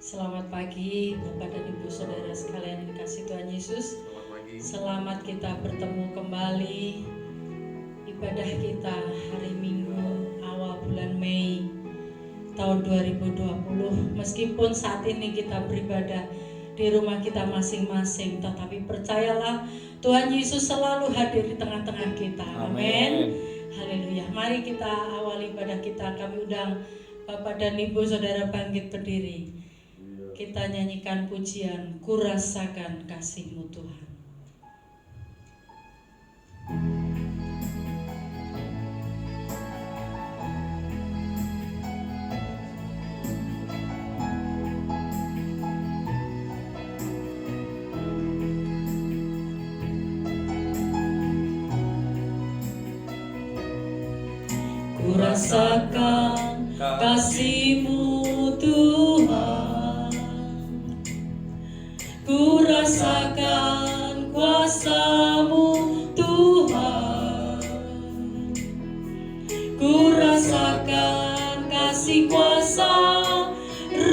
Selamat pagi Bapak dan Ibu Saudara sekalian yang dikasihi Tuhan Yesus. Selamat pagi. Selamat kita bertemu kembali. Ibadah kita hari Minggu awal bulan Mei tahun 2020. Meskipun saat ini kita beribadah di rumah kita masing-masing, tetapi percayalah Tuhan Yesus selalu hadir di tengah-tengah kita. Amin. Haleluya. Mari kita awali ibadah kita. Kami undang Bapak dan Ibu Saudara bangkit berdiri. Kita nyanyikan pujian, Ku Rasakan Kasih-Mu Tuhan. Ku rasakan kasih-Mu Tuhan, ku rasakan kuasa-Mu Tuhan, ku rasakan kasih kuasa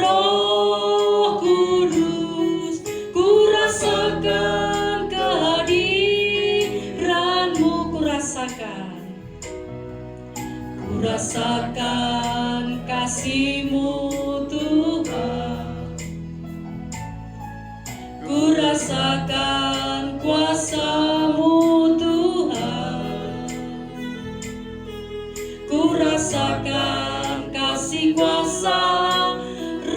Roh Kudus, ku rasakan kehadiran-Mu, ku rasakan kasih-Mu Tuhan, ku rasakan kuasa-Mu Tuhan, ku rasakan kasih kuasa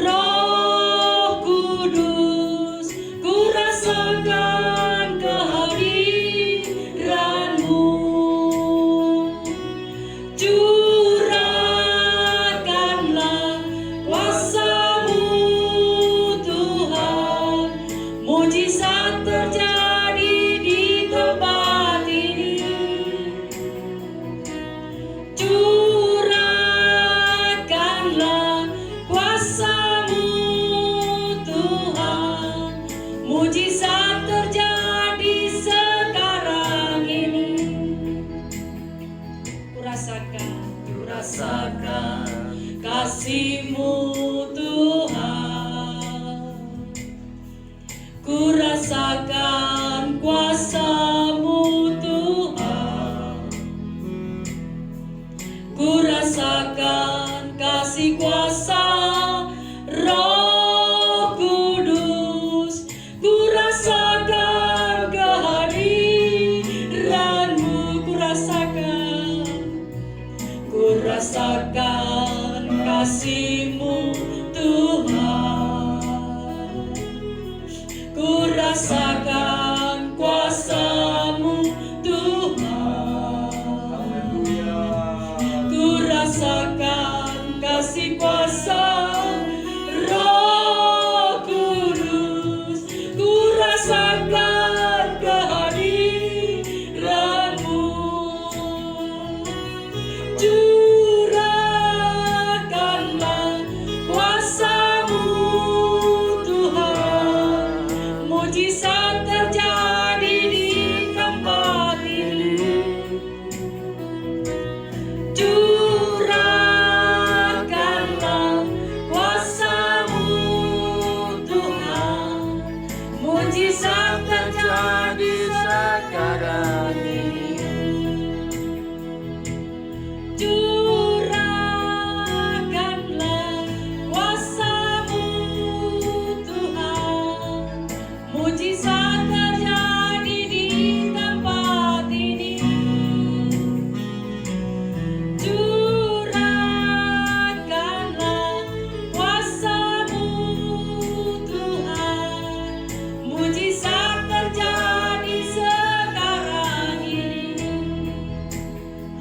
Roh Kudus, ku rasakan kehadiran-Mu. Curahkanlah kuasa-Mu Tuhan, mujizat terjadi di tempat ini. Curahkanlah kuasa-Mu Tuhan, mujizat terjadi sekarang ini. Ku rasakan kasih-Mu Tuhan, ku rasakan kuasa-Mu Tuhan, ku rasakan kasih kuasa Roh Kudus, ku rasakan kehadiran-Mu, ku rasakan kasih-Mu Tuhan, ku rasakan kuasa-Mu Tuhan, ku rasakan kasih kuasa Roh Kudus, ku rasakan kehadiran-Mu. Curahkanlah kuasa-Mu Tuhan, mujizat terjadi di tempat ini. Curahkanlah kuasa-Mu Tuhan, mujizat terjadi sekarang ini. Curahkanlah kuasa-Mu Tuhan, mujizat terjadi di tempat ini. Curahkanlah kuasa-Mu Tuhan, mujizat terjadi sekarang ini.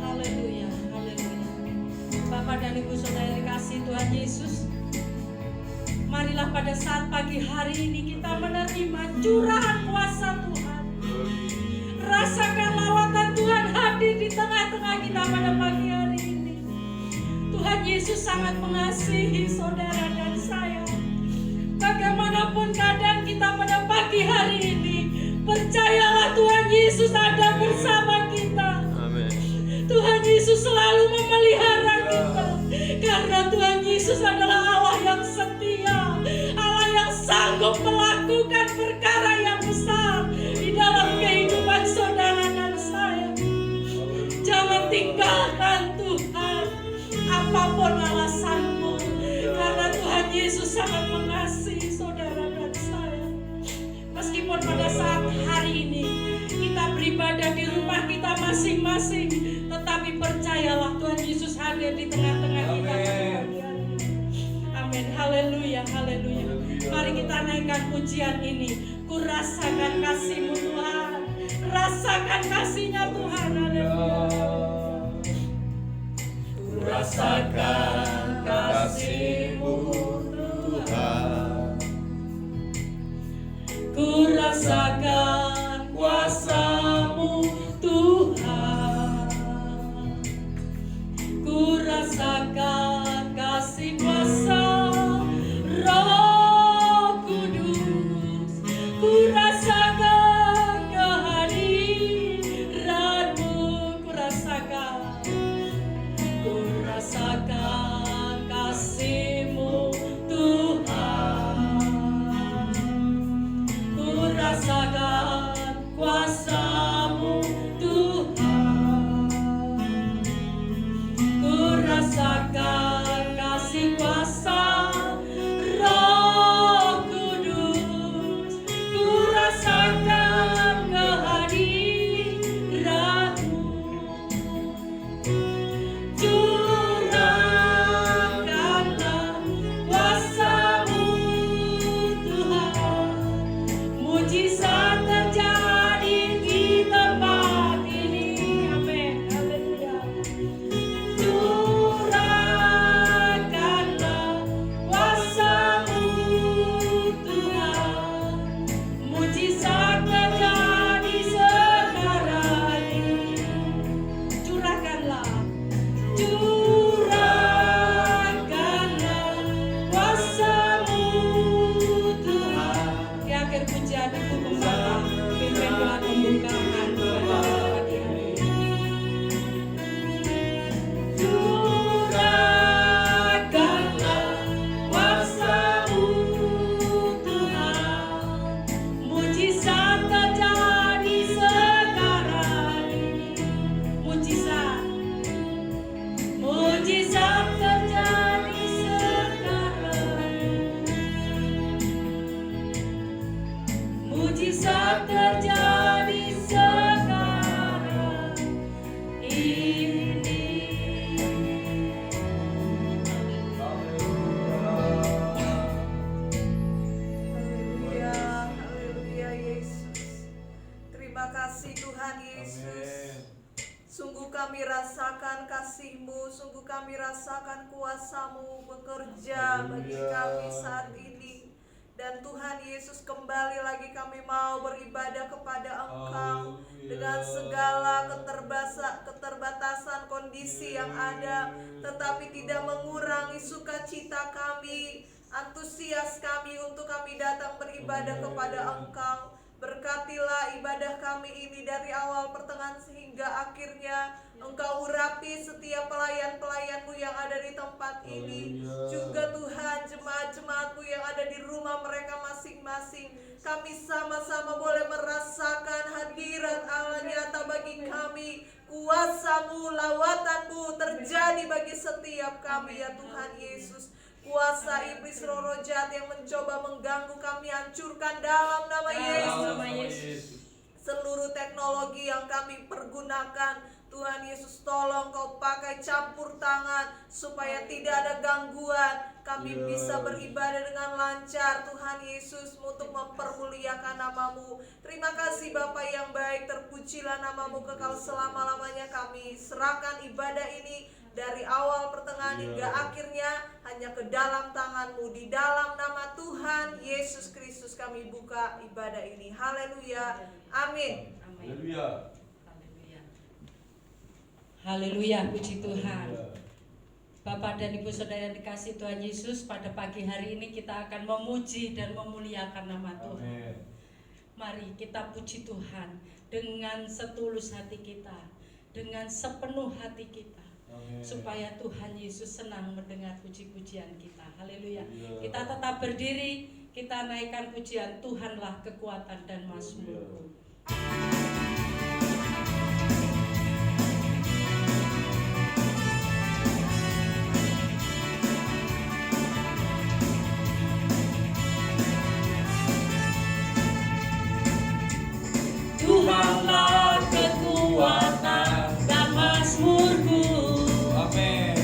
Haleluya, haleluya. Bapak dan Ibu Saudara dikasihi Tuhan Yesus, marilah pada saat pagi hari ini kita menerima curahan kuasa Tuhan. Rasakan lawatan Tuhan hadir di tengah-tengah kita pada pagi hari ini. Tuhan Yesus sangat mengasihi saudara dan saya. Bagaimanapun keadaan kita pada pagi hari ini, percayalah Tuhan Yesus ada bersama kita. Amin. Tuhan Yesus selalu memelihara kita, karena Tuhan Yesus adalah Allah yang setia, di tengah-tengah kita. Amin. Haleluya, haleluya. Mari kita naikkan pujian ini. Ku rasakan kasih-Mu Tuhan. Rasakan kasih-Nya Tuhan. Haleluya. Ku rasakan kasih-Mu Tuhan. Ku rasakan kuasa-Mu Tuhan. Ku rasakan kasih kuasa Roh Kudus. Ku rasakan kehadiran-Mu. Ku rasakan kasih-Mu Tuhan. Ku rasakan kuasa-Mu Tuhan. Ku rasakan kasih kuasa Roh Kudus. Ku rasakan kehadiran-Mu. Curahkanlah kuasa-Mu Tuhan. Mujizat terjadi di tempat ini. Amin. Haleluya. Curahkanlah kuasa-Mu Tuhan. Mujizat terjadi sekarang ini. Curahkanlah kuasa-Mu Tuhan. Di akhir pujian Ibu Pembapa pimpin doa pembukaan pada pagi hari ini. Curahkanlah kuasa-Mu Tuhan. Mujizat terjadi sekarang ini. Mujizat terjadi sekarang. Mujizat terjadi sekarang ini. Haleluya, haleluya Yesus. Terima kasih Tuhan Yesus. Sungguh kami rasakan kasih-Mu, sungguh kami rasakan kuasa-Mu bekerja bagi kami saat ini. Dan Tuhan Yesus, kembali lagi kami mau beribadah kepada Engkau dengan segala keterbatasan kondisi yang ada, tetapi tidak mengurangi sukacita kami, antusias kami untuk kami datang beribadah kepada Engkau. Berkatilah ibadah kami ini dari awal pertengahan sehingga akhirnya. Engkau urapi setiap pelayan-pelayan-Mu yang ada di tempat ini. Juga Tuhan, jemaat-jemaat-Mu yang ada di rumah mereka masing-masing. Kami sama-sama boleh merasakan hadirat Allah nyata bagi kami. Kuasa-Mu, lawatan-Mu terjadi bagi setiap kami ya Tuhan Yesus. Kuasa iblis roh jahat yang mencoba mengganggu kami hancurkan dalam nama Yesus. Seluruh teknologi yang kami pergunakan, Tuhan Yesus tolong Kau pakai campur tangan supaya tidak ada gangguan. Kami bisa beribadah dengan lancar Tuhan Yesus untuk mempermuliakan nama-Mu. Terima kasih Bapa yang baik, terpujilah nama-Mu kekal selama-lamanya. Kami serahkan ibadah ini dari awal pertengahan hingga akhirnya hanya ke dalam tangan-Mu. Di dalam nama Tuhan Yesus Kristus kami buka ibadah ini. Haleluya. Amin. Haleluya. Haleluya, puji Tuhan. Bapak dan Ibu Saudara yang dikasihi Tuhan Yesus, pada pagi hari ini kita akan memuji dan memuliakan nama Tuhan. Amin. Mari kita puji Tuhan dengan setulus hati kita, dengan sepenuh hati kita. Amin. Supaya Tuhan Yesus senang mendengar puji-pujian kita. Haleluya. Haleluya. Kita tetap berdiri, kita naikkan pujian Tuhanlah kekuatan dan mazmurku. Tuhanlah kekuatan dan mazmurku. Amin.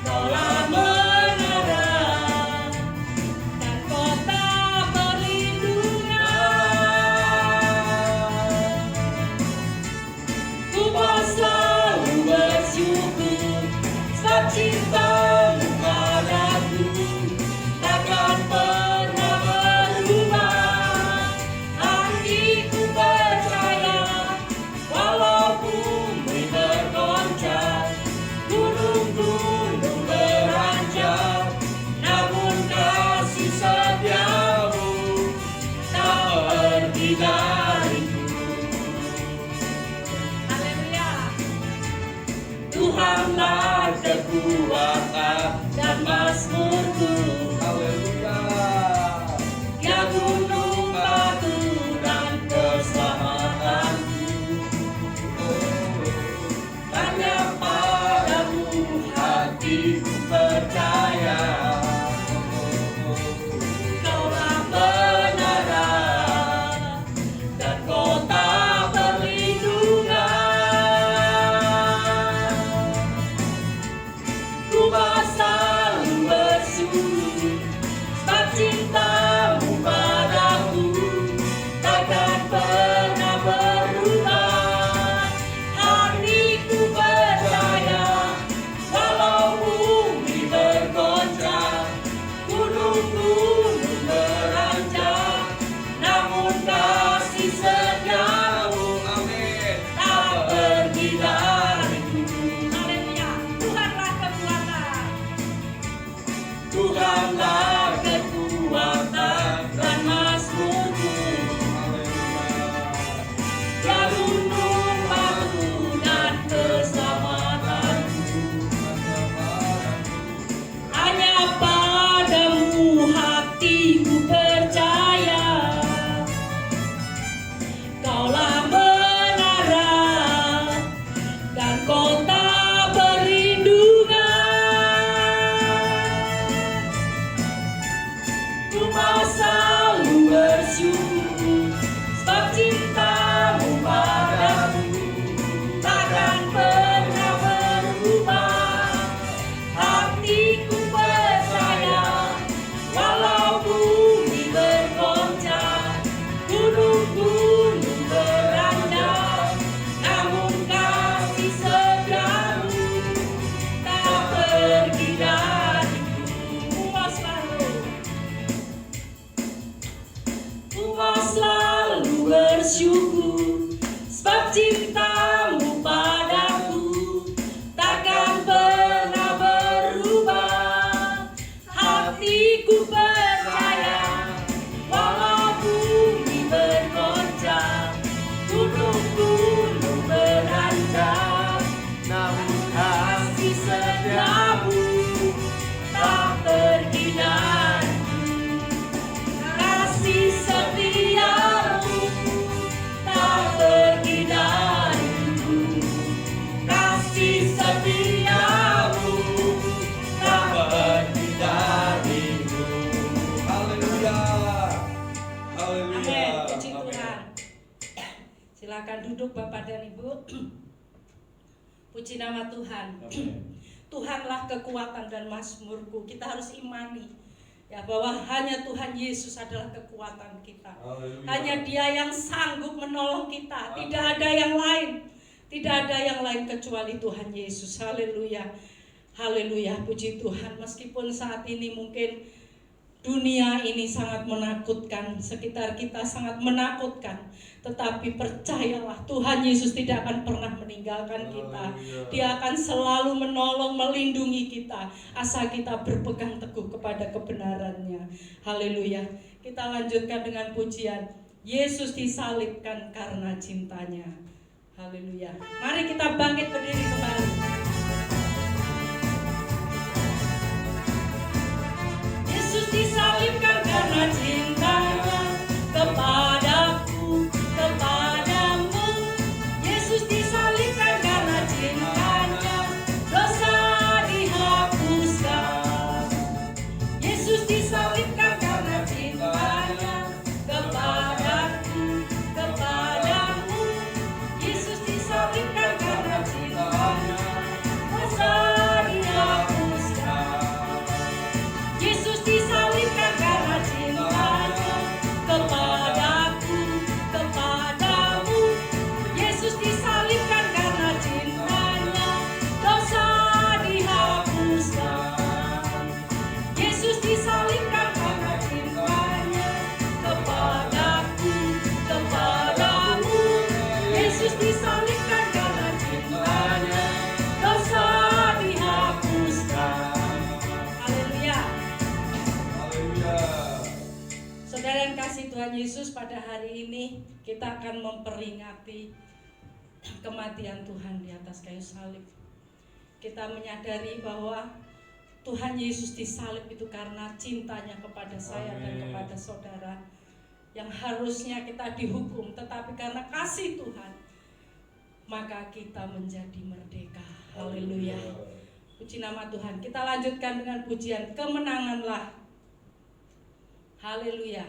Kaulah menara dan kota perlindungan. Ku mau selalu bersyukur sebab cintamu padaku takkan pernah berubah. Hatiku percaya walau bumi bergoncang, gunung-gunung beranjak, namun kasih setiamu tak pergi dariku. Haleluya. Tuhanlah kekuatan dan mazmurku. Haleluya. Dia gunung batu dan keselamatanku. Hanya padamu hatiku percaya. Kaulah menara dan kota perlindungan. Ku mau selalu bersyukur sebab cintamu padaku takkan pernah berubah. Hatiku percaya walau bumi bergoncang, gunung-gunung beranjak, namun kasih setiamu Amin. tak pergi dariku. Haleluya. Tuhanlah kekuatan. Tuhanlah kekuatan dan mazmurku. Dia gunung batu dan keselamatanku. Hanya padamu hatiku percaya. Kaulah menara dan kota perlindungan. Ku mau selalu bersyukur sebab cintamu padaku takkan pernah berubah. Hatiku percaya walau bumi bergoncang, gunung-gunung beranjak, namun kasih setiamu tak pergi dariku. Ku mau selalu bersyukur sebab cintamu padaku takkan pernah berubah. Hatiku percaya walau bumi bergoncang, gunung-gunung beranjak, namun kasih setiamu tak pergi dariku. Kasih setiamu tak pergi dariku. Kasih setiamu tak pergi dariku. Haleluya. Haleluya. Amin. Puji Tuhan. Silakan duduk Bapak dan Ibu. Puji nama Tuhan. Tuhanlah kekuatan dan mazmurku. Kita harus imani ya bahwa hanya Tuhan Yesus adalah kekuatan kita. Haleluya. Hanya Dia yang sanggup menolong kita. Tidak ada yang lain. Tidak ada yang lain kecuali Tuhan Yesus. Haleluya. Haleluya. Puji Tuhan. Meskipun saat ini mungkin dunia ini sangat menakutkan, sekitar kita sangat menakutkan, tetapi percayalah Tuhan Yesus tidak akan pernah meninggalkan kita. Dia akan selalu menolong, melindungi kita, asal kita berpegang teguh kepada kebenarannya. Haleluya. Kita lanjutkan dengan pujian Yesus disalibkan karena cintanya. Haleluya. Mari kita bangkit berdiri kembali. Yesus disalibkan karena cintanya kepadaku, kepadamu. Yesus disalibkan karena cintanya, dosa dihapuskan. Yesus disalibkan karena cintanya kepadaku, kepadamu. Yesus disalibkan karena cintanya, Tuhan Yesus, pada hari ini kita akan memperingati kematian Tuhan di atas kayu salib. Kita menyadari bahwa Tuhan Yesus disalib itu karena cintanya kepada saya dan kepada saudara, yang harusnya kita dihukum, tetapi karena kasih Tuhan maka kita menjadi merdeka. Haleluya. Puji nama Tuhan. Kita lanjutkan dengan pujian Kemenanganlah. Haleluya.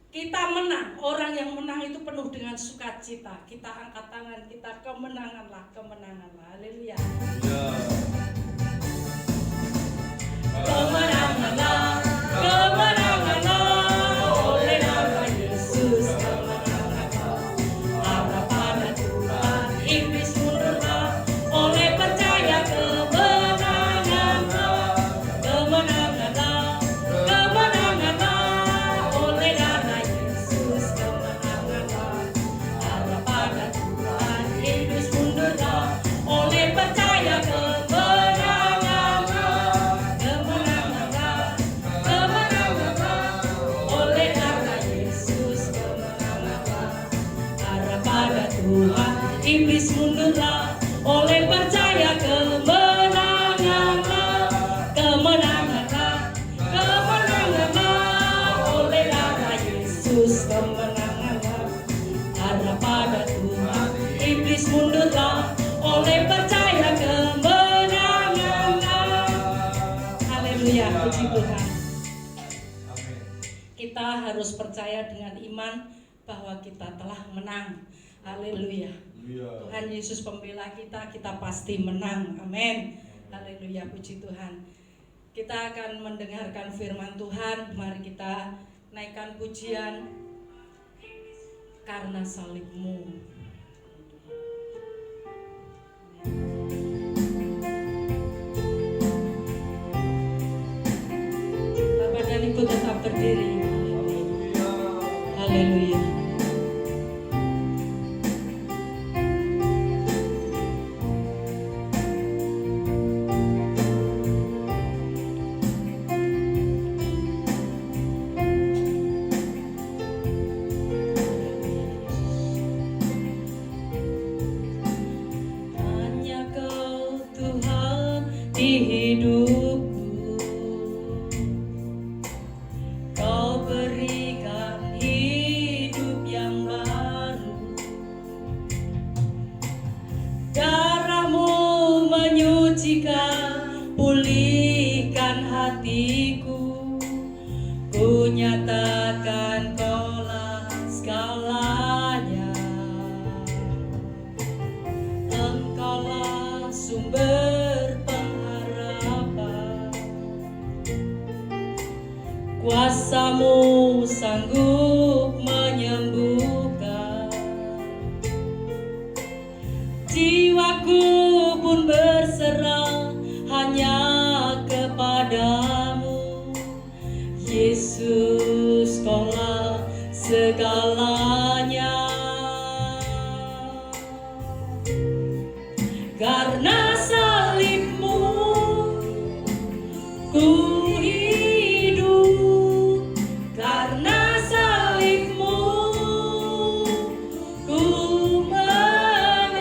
Kita menang. Orang yang menang itu penuh dengan sukacita. Kita angkat tangan kita, kemenanganlah, kemenanganlah. Haleluya. Kemenanganlah, kemenanganlah, oleh nama Yesus, kemenanganlah. Arah pada Tuhan, iblis mundurlah, oleh percaya kemenanganlah, kemenanganlah, kemenanganlah, oleh nama Yesus, kemenanganlah. Arah pada Tuhan, iblis mundurlah, oleh percaya kemenanganlah. Tuhan, iblis mundurlah, oleh percaya kemenanganlah, kemenanganlah, kemenanganlah, oleh darah Yesus, kemenanganlah. Harap pada Tuhan, iblis mundurlah, oleh percaya kemenanganlah. Haleluya, puji Tuhan. Kita harus percaya dengan iman bahwa kita telah menang. Haleluya. Tuhan Yesus pembela kita, kita pasti menang. Amin. Haleluya, puji Tuhan. Kita akan mendengarkan firman Tuhan. Mari kita naikkan pujian Karena Salibmu. Bapak dan Ibu tetap berdiri. Haleluya. Pulihkan hatiku, ku nyatakan Kaulah segalanya. Engkaulah sumber pengharapan, kuasa-Mu sanggup menyembuhkan. Jiwaku pun berserah hanya kepadamu, Yesus, Kaulah segalanya. Karena salib-Mu ku hidup, karena salib-Mu ku menang.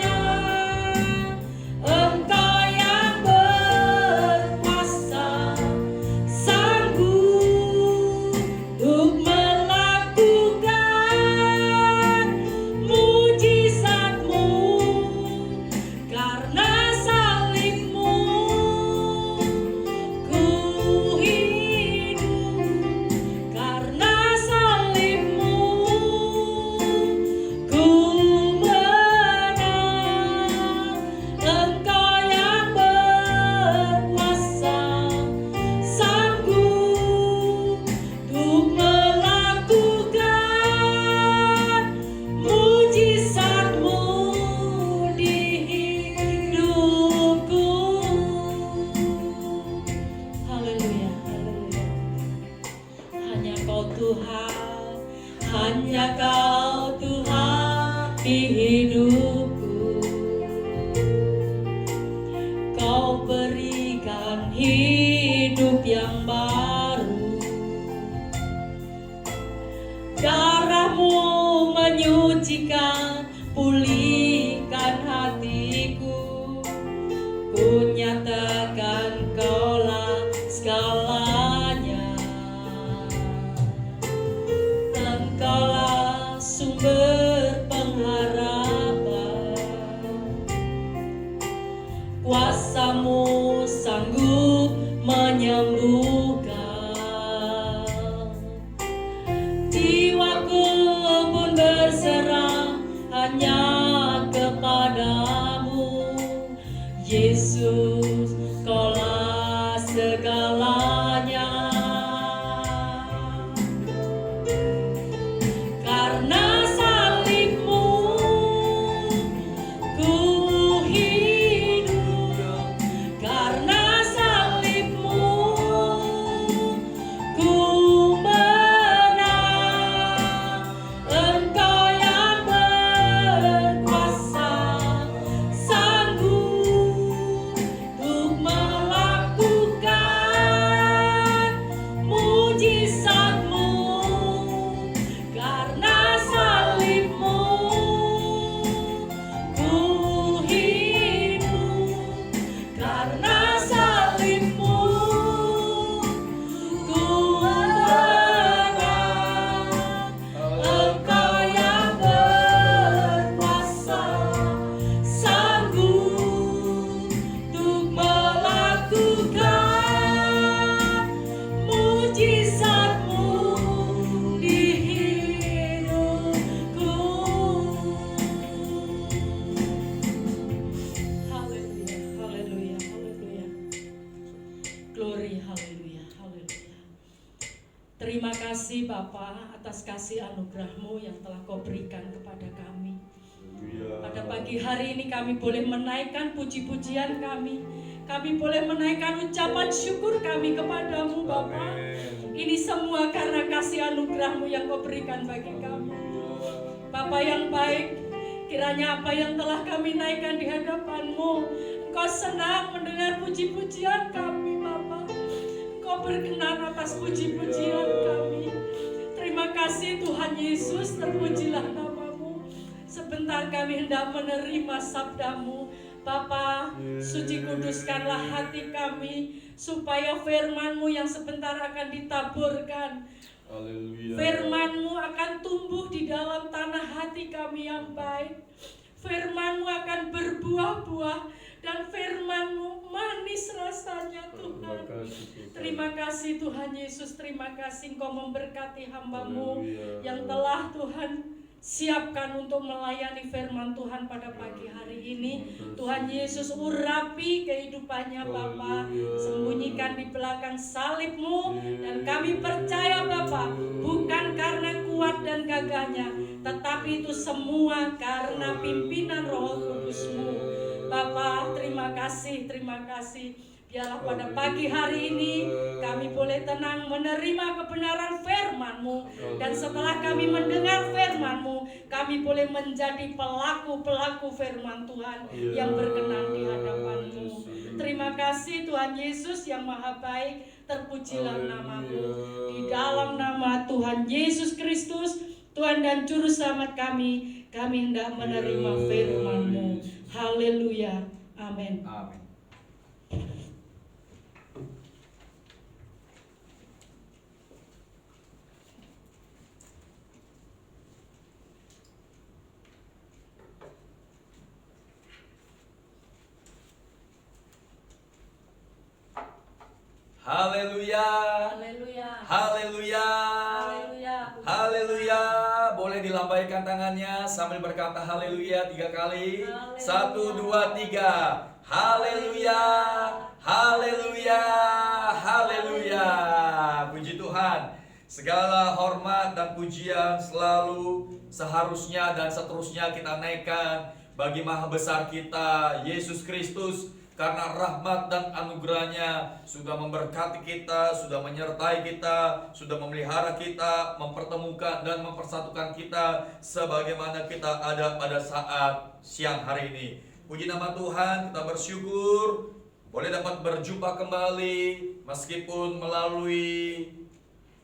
Engkau yang berkuasa, sanggup untuk melakukan Tuhan, hanya Kau Tuhan di hidupku. Kau berikan hidup yang baru, darah-Mu menyucikan, pulihkan hatiku. Ku nyatakan Kaulah segalanya, Engkaulah sumber pengharapan. Kuasa-Mu sanggup menyembuhkan. Jiwaku pun berserah hanya kepadamu, Yesus, Kaulah segalanya. Karena salib-Mu ku hidup, karena salib-Mu ku menang. Engkau yang berkuasa, sanggup untuk melakukan mujizat-Mu. Karena salib-Mu ku hidup, karena salib-Mu ku menang. Engkau yang berkuasa, sanggup untuk melakukan mujizat-Mu di hidupku. Haleluya, haleluya, haleluya. Glory, haleluya, haleluya. Terima kasih Bapa atas kasih anugerah-Mu yang telah Kau berikan kepada kami. Pada pagi hari ini kami boleh menaikkan puji-pujian kami. Kami boleh menaikkan ucapan syukur kami kepadamu Bapa. Ini semua karena kasih anugerah-Mu yang Kau berikan bagi kami. Bapa yang baik, kiranya apa yang telah kami naikkan di hadapan-Mu, Engkau senang mendengar puji-pujian kami Bapa. Engkau berkenan atas puji-pujian kami. Terima kasih Tuhan Yesus, terpujilah nama-Mu. Sebentar kami hendak menerima sabda-Mu. Bapa, suci kuduskanlah hati kami, supaya firman-Mu yang sebentar akan ditaburkan, firman-Mu akan tumbuh di dalam tanah hati kami yang baik. Firman-Mu akan berbuah-buah, dan firman-Mu manis rasanya Tuhan. Terima kasih Tuhan Yesus, terima kasih Engkau memberkati hamba-Mu yang telah Tuhan siapkan untuk melayani firman Tuhan pada pagi hari ini. Tuhan Yesus, urapi kehidupannya Bapa, sembunyikan di belakang salib-Mu, dan kami percaya Bapa, bukan karena kuat dan gagahnya, tetapi itu semua karena pimpinan Roh Kudus-Mu. Bapa, terima kasih, terima kasih. Biarlah pada pagi hari ini kami boleh tenang menerima kebenaran firman-Mu, dan setelah kami mendengar firman-Mu, kami boleh menjadi pelaku-pelaku firman Tuhan yang berkenan di hadapan-Mu. Terima kasih Tuhan Yesus yang maha baik, terpujilah nama-Mu. Di dalam nama Tuhan Yesus Kristus, Tuhan dan Juru Selamat kami hendak menerima firman-Mu. Haleluya, amin. Amin. Haleluya. Haleluya. Haleluya. Haleluya. Haleluya. Boleh dilambaikan tangannya sambil berkata haleluya 3 kali. Haleluya. 1, 2, 3. Haleluya. Haleluya. Haleluya. Puji Tuhan. Segala hormat dan pujian selalu seharusnya dan seterusnya kita naikkan bagi Maha Besar kita Yesus Kristus, karena rahmat dan anugerahnya sudah memberkati kita, sudah menyertai kita, sudah memelihara kita, mempertemukan dan mempersatukan kita sebagaimana kita ada pada saat siang hari ini. Puji nama Tuhan, kita bersyukur boleh dapat berjumpa kembali meskipun melalui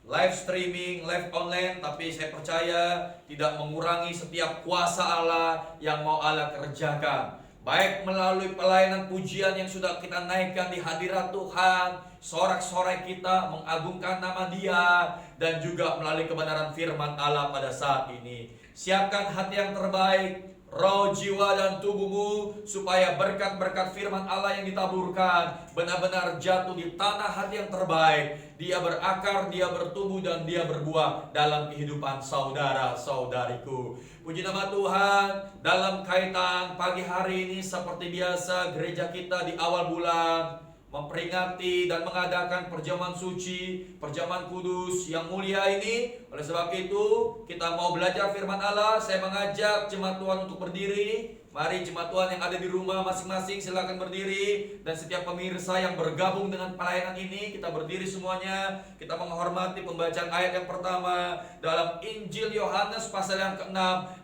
live streaming, live online, tapi saya percaya tidak mengurangi setiap kuasa Allah yang mau Allah kerjakan. Baik melalui pelayanan pujian yang sudah kita naikkan di hadirat Tuhan, sorak-sorai kita mengagungkan nama Dia, dan juga melalui kebenaran firman Allah pada saat ini. Siapkan hati yang terbaik, roh, jiwa, dan tubuhmu, supaya berkat-berkat firman Allah yang ditaburkan benar-benar jatuh di tanah hati yang terbaik. Dia berakar, dia bertumbuh, dan dia berbuah dalam kehidupan saudara-saudariku. Puji nama Tuhan. Dalam kaitan pagi hari ini, seperti biasa gereja kita di awal bulan memperingati dan mengadakan perjamuan suci, perjamuan kudus yang mulia ini. Oleh sebab itu, kita mau belajar firman Allah. Saya mengajak jemaat Tuhan untuk berdiri. Mari jemaat Tuhan yang ada di rumah masing-masing silakan berdiri. Dan setiap pemirsa yang bergabung dengan pelayanan ini, kita berdiri semuanya. Kita menghormati pembacaan ayat yang pertama dalam Injil Yohanes pasal yang ke-6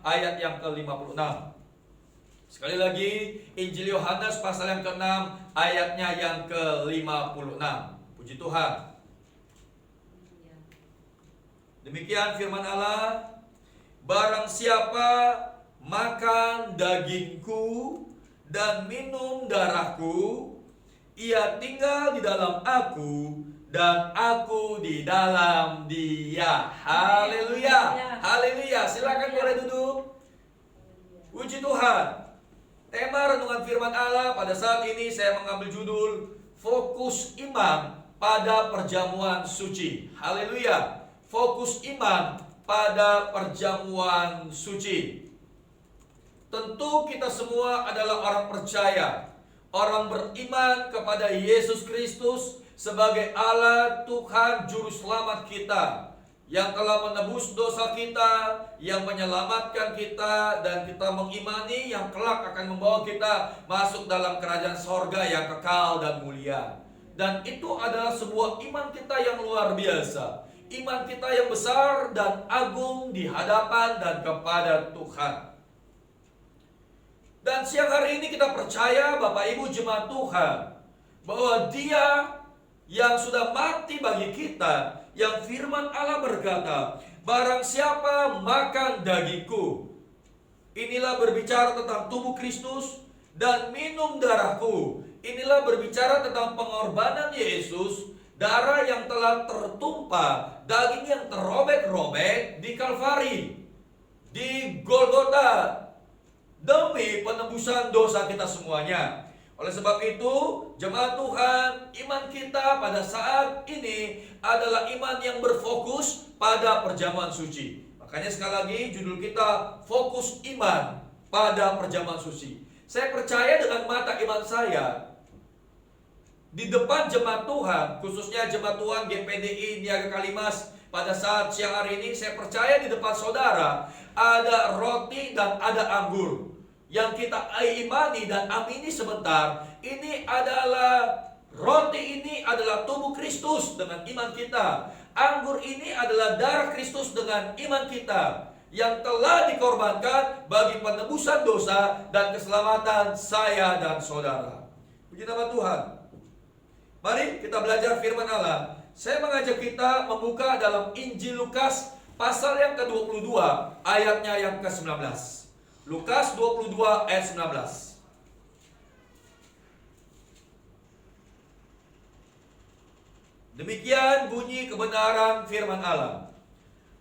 ayat yang ke-56. Sekali lagi, Injil Yohanes pasal yang ke-6 ayatnya yang ke-56. Puji Tuhan. Demikian firman Allah. Barang siapa makan dagingku dan minum darahku, ia tinggal di dalam aku dan aku di dalam dia. Haleluya. Haleluya. Silakan boleh duduk. Puji Tuhan. Tema renungan firman Allah pada saat ini saya mengambil judul Fokus Iman pada Perjamuan Suci. Haleluya. Fokus iman pada perjamuan suci. Tentu kita semua adalah orang percaya, orang beriman kepada Yesus Kristus sebagai Allah, Tuhan, Juru Selamat kita, yang telah menebus dosa kita, yang menyelamatkan kita, dan kita mengimani yang kelak akan membawa kita masuk dalam kerajaan sorga yang kekal dan mulia. Dan itu adalah sebuah iman kita yang luar biasa, iman kita yang besar dan agung di hadapan dan kepada Tuhan. Dan siang hari ini kita percaya Bapak Ibu jemaat Tuhan, bahwa Dia yang sudah mati bagi kita, yang firman Allah berkata, barang siapa makan dagingku, inilah berbicara tentang tubuh Kristus, dan minum darahku, inilah berbicara tentang pengorbanan Yesus, darah yang telah tertumpah, daging yang terobek-robek di Kalvari, di Golgota, demi penebusan dosa kita semuanya. Oleh sebab itu, jemaat Tuhan, iman kita pada saat ini adalah iman yang berfokus pada perjamuan suci. Makanya sekali lagi judul kita fokus iman pada perjamuan suci. Saya percaya dengan mata iman saya, di depan jemaat Tuhan, khususnya jemaat Tuhan GPDI Niaga Kalimas, pada saat siang hari ini, saya percaya di depan saudara ada roti dan ada anggur yang kita imani dan amini sebentar. Ini adalah roti, ini adalah tubuh Kristus dengan iman kita. Anggur ini adalah darah Kristus dengan iman kita, yang telah dikorbankan bagi penebusan dosa dan keselamatan saya dan saudara. Puji nama Tuhan. Mari kita belajar firman Allah. Saya mengajak kita membuka dalam Injil Lukas pasal yang ke-22 ayatnya yang ke-19. Lukas 22 ayat 19. Demikian bunyi kebenaran firman Allah.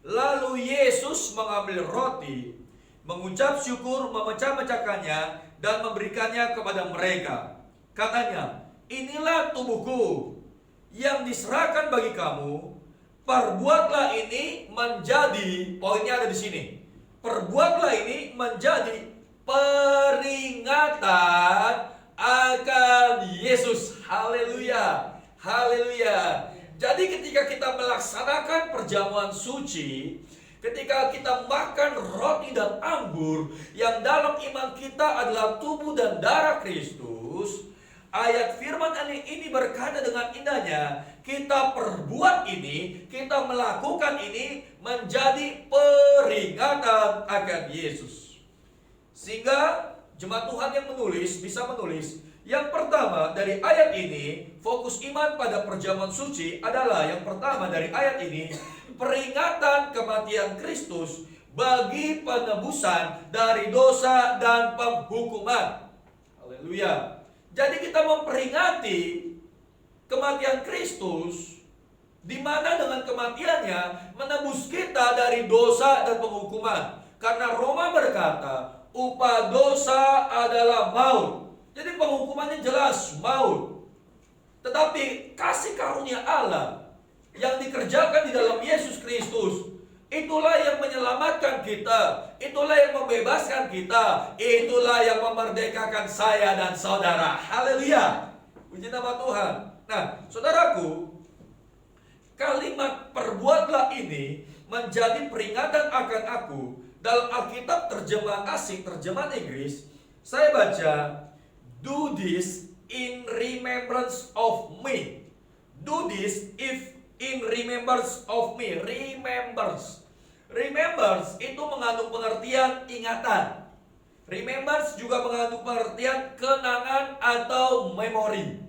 Lalu Yesus mengambil roti, mengucap syukur, memecah-mecahkannya dan memberikannya kepada mereka. Katanya, inilah tubuhku yang diserahkan bagi kamu. Perbuatlah ini menjadi, poinnya ada di sini. Perbuatlah ini menjadi peringatan akan Yesus. Haleluya. Haleluya. Jadi ketika kita melaksanakan perjamuan suci, ketika kita makan roti dan anggur yang dalam iman kita adalah tubuh dan darah Kristus, ayat firman ini berkata dengan indahnya, kita perbuat ini, kita melakukan ini menjadi peringatan akan Yesus. Sehingga jemaat Tuhan yang menulis bisa menulis, yang pertama dari ayat ini, fokus iman pada perjamuan suci adalah yang pertama dari ayat ini, peringatan kematian Kristus bagi penebusan dari dosa dan penghukuman. Haleluya. Jadi kita memperingati kematian Kristus, di mana dengan kematiannya menebus kita dari dosa dan penghukuman. Karena Roma berkata, upah dosa adalah maut. Jadi penghukumannya jelas, maut. Tetapi kasih karunia Allah yang dikerjakan di dalam Yesus Kristus, itulah yang menyelamatkan kita, itulah yang membebaskan kita, itulah yang memerdekakan saya dan saudara. Haleluya. Puji nama Tuhan. Nah, saudaraku, kalimat perbuatlah ini menjadi peringatan akan aku. Dalam Alkitab terjemahan asing, terjemahan Inggris, saya baca, do this in remembrance of me. Do this if in remembrance of me. Remembrance. Remembrance itu mengandung pengertian ingatan. Remembrance juga mengandung pengertian kenangan atau memori.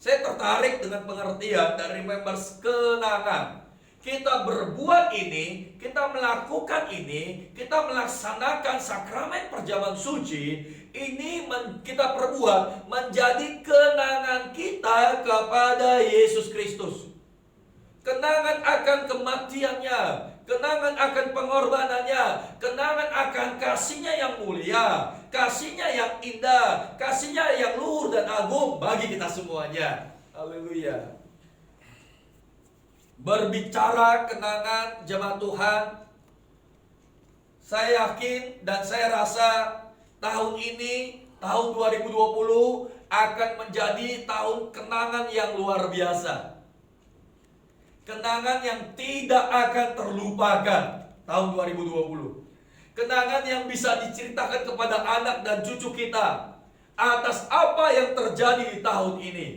Saya tertarik dengan pengertian dari remembrance, kenangan. Kita berbuat ini, kita melakukan ini, kita melaksanakan sakramen perjamuan suci, ini kita perbuat menjadi kenangan kita kepada Yesus Kristus. Kenangan akan kematiannya, kenangan akan pengorbanannya, kenangan akan kasihnya yang mulia, kasihnya yang indah, kasihnya yang luhur dan agung bagi kita semuanya. Haleluya. Berbicara kenangan jemaat Tuhan, saya yakin dan saya rasa tahun ini, tahun 2020 akan menjadi tahun kenangan yang luar biasa. Kenangan yang tidak akan terlupakan tahun 2020. Kenangan yang bisa diceritakan kepada anak dan cucu kita atas apa yang terjadi di tahun ini.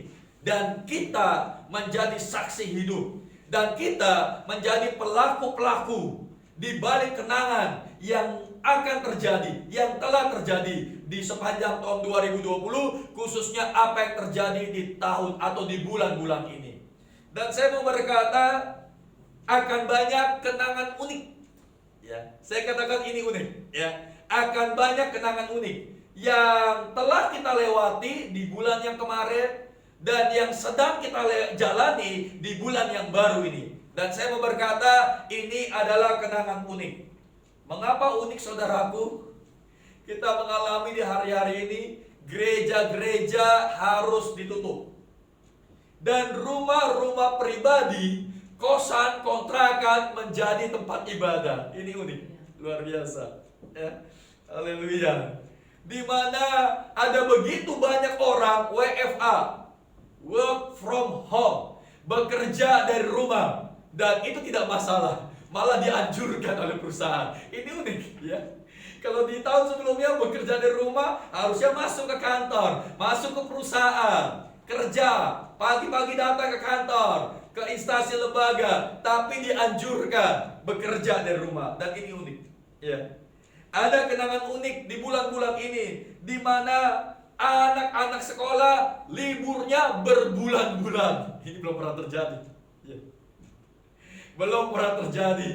Dan kita menjadi saksi hidup. Dan kita menjadi pelaku-pelaku di balik kenangan yang akan terjadi, yang telah terjadi di sepanjang tahun 2020, khususnya apa yang terjadi di tahun atau di bulan-bulan ini. Dan saya mau berkata, akan banyak kenangan unik. Ya, saya katakan ini unik. Ya, akan banyak kenangan unik yang telah kita lewati di bulan yang kemarin, dan yang sedang kita jalani di bulan yang baru ini. Dan saya mau berkata, ini adalah kenangan unik. Mengapa unik, saudaraku? Kita mengalami di hari-hari ini, gereja-gereja harus ditutup. Dan rumah-rumah pribadi, kosan, kontrakan menjadi tempat ibadah. Ini unik, luar biasa. Ya. Haleluya. Di mana ada begitu banyak orang WFA, work from home, bekerja dari rumah, dan itu tidak masalah, malah dianjurkan oleh perusahaan. Ini unik, ya. Kalau di tahun sebelumnya bekerja dari rumah, harusnya masuk ke kantor, masuk ke perusahaan, kerja, pagi-pagi datang ke kantor, ke instansi lembaga, tapi dianjurkan bekerja dari rumah. Dan ini unik, ya. Ada kenangan unik di bulan-bulan ini, di mana anak-anak sekolah liburnya berbulan-bulan. Ini belum pernah terjadi. Ya. Belum pernah terjadi.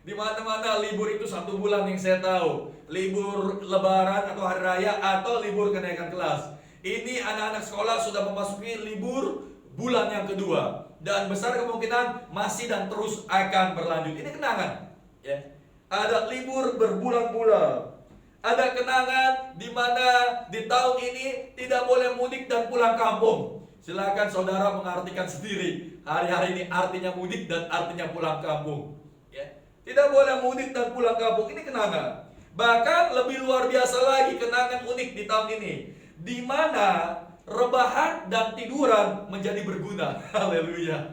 Di mana-mana libur itu 1 bulan yang saya tahu. Libur lebaran atau hari raya atau libur kenaikan kelas. Ini anak-anak sekolah sudah memasuki libur bulan yang kedua. Dan besar kemungkinan masih dan terus akan berlanjut. Ini kenangan. Ya. Ada libur berbulan-bulan. Ada kenangan di mana di tahun ini tidak boleh mudik dan pulang kampung. Silakan saudara mengartikan sendiri hari-hari ini artinya mudik dan artinya pulang kampung. Ya. Tidak boleh mudik dan pulang kampung. Ini kenangan. Bahkan lebih luar biasa lagi kenangan unik di tahun ini, di mana rebahan dan tiduran menjadi berguna. Haleluya.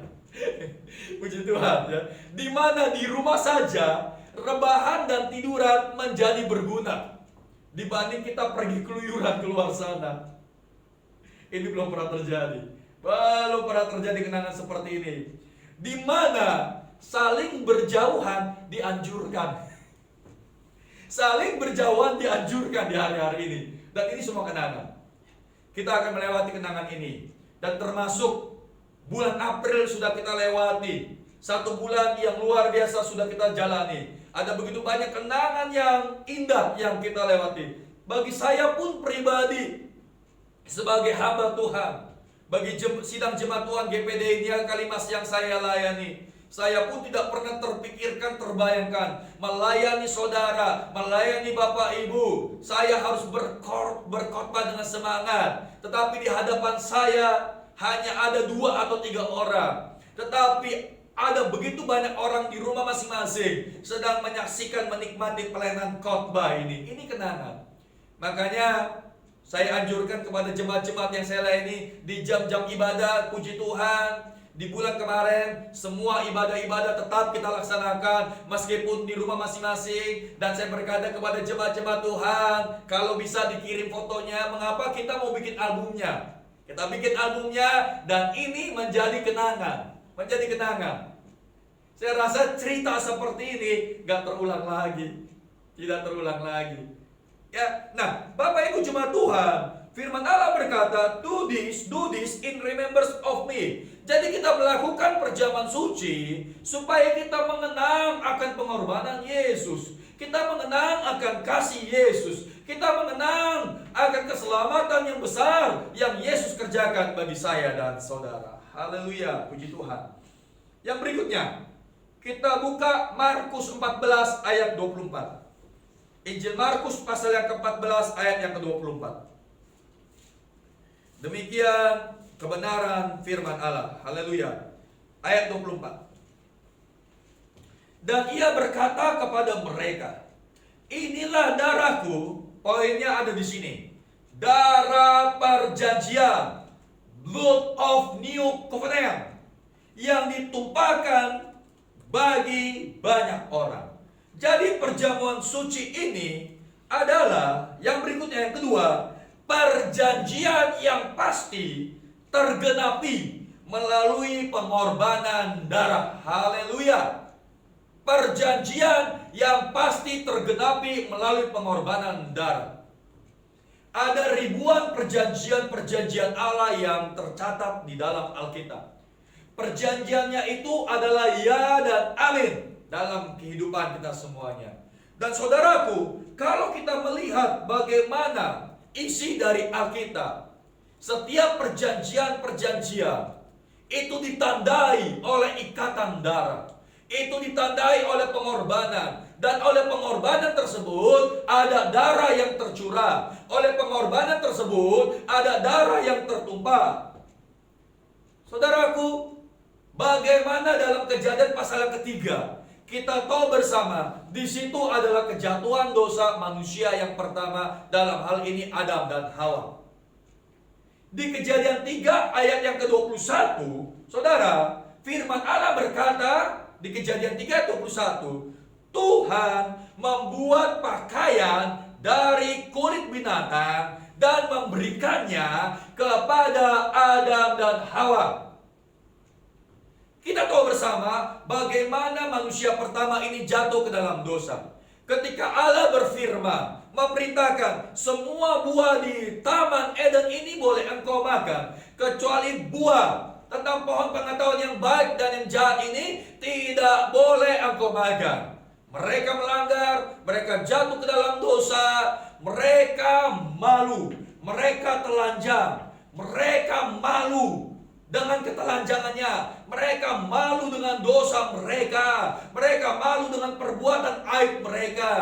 Puji Tuhan, ya. Di mana di rumah saja rebahan dan tiduran menjadi berguna dibanding kita pergi keluyuran keluar sana. Ini belum pernah terjadi. Belum pernah terjadi kenangan seperti ini, di mana saling berjauhan dianjurkan. Saling berjauhan dianjurkan di hari-hari ini. Dan ini semua kenangan. Kita akan melewati kenangan ini. Dan termasuk bulan April sudah kita lewati. Satu bulan yang luar biasa sudah kita jalani. Ada begitu banyak kenangan yang indah yang kita lewati. Bagi saya pun pribadi, sebagai hamba Tuhan, bagi sidang jemaat Tuhan GPD ini Kalimas yang saya layani, saya pun tidak pernah terpikirkan, terbayangkan melayani saudara, melayani Bapak Ibu. Saya harus berkhotbah dengan semangat. Tetapi di hadapan saya hanya ada 2 atau 3 orang. Tetapi ada begitu banyak orang di rumah masing-masing sedang menyaksikan, menikmati pelayanan khotbah ini. Ini kenangan. Makanya saya anjurkan kepada jemaat-jemaat yang saya layani di jam-jam ibadah, puji Tuhan, di bulan kemarin semua ibadah-ibadah tetap kita laksanakan meskipun di rumah masing-masing. Dan saya berkata kepada jemaat-jemaat Tuhan, kalau bisa dikirim fotonya. Mengapa? Kita mau bikin albumnya. Kita bikin albumnya dan ini menjadi kenangan. Menjadi kenangan. Saya rasa cerita seperti ini gak terulang lagi. Tidak terulang lagi. Ya, nah, Bapak Ibu jemaat Tuhan, firman Allah berkata, do this in remembrance of me. Jadi kita melakukan perjamuan suci supaya kita mengenang akan pengorbanan Yesus. Kita mengenang akan kasih Yesus. Kita mengenang akan keselamatan yang besar yang Yesus kerjakan bagi saya dan saudara. Haleluya, puji Tuhan. Yang berikutnya, kita buka Markus 14 ayat 24. Injil Markus pasal yang ke-14 ayat yang ke-24. Demikian kebenaran firman Allah. Haleluya. Ayat 24. Dan ia berkata kepada mereka, inilah darahku. Poinnya ada di sini. Darah perjanjian, blood of new covenant, yang ditumpahkan bagi banyak orang. Jadi perjamuan suci ini adalah yang berikutnya, yang kedua, perjanjian yang pasti tergenapi melalui pengorbanan darah. Haleluya. Perjanjian yang pasti tergenapi melalui pengorbanan darah. Ada ribuan perjanjian-perjanjian Allah yang tercatat di dalam Alkitab. Perjanjiannya itu adalah ya dan amin dalam kehidupan kita semuanya. Dan saudaraku, kalau kita melihat bagaimana isi dari Alkitab, setiap perjanjian-perjanjian itu ditandai oleh ikatan darah, itu ditandai oleh pengorbanan. Dan oleh pengorbanan tersebut ada darah yang tercurah. Oleh pengorbanan tersebut ada darah yang tertumpah. Saudaraku, bagaimana dalam Kejadian pasal yang ketiga? Kita tahu bersama, di situ adalah kejatuhan dosa manusia yang pertama, dalam hal ini Adam dan Hawa. Di Kejadian 3 ayat yang ke-21, saudara, firman Allah berkata di Kejadian 3 ayat 21, Tuhan membuat pakaian dari kulit binatang dan memberikannya kepada Adam dan Hawa. Kita tahu bersama bagaimana manusia pertama ini jatuh ke dalam dosa. Ketika Allah berfirman, memerintahkan semua buah di Taman Eden ini boleh engkau makan, kecuali buah tentang pohon pengetahuan yang baik dan yang jahat ini tidak boleh engkau makan. Mereka melanggar, mereka jatuh ke dalam dosa, mereka malu, mereka telanjang, mereka malu dengan ketelanjangannya, mereka malu dengan dosa mereka, mereka malu dengan perbuatan aib mereka.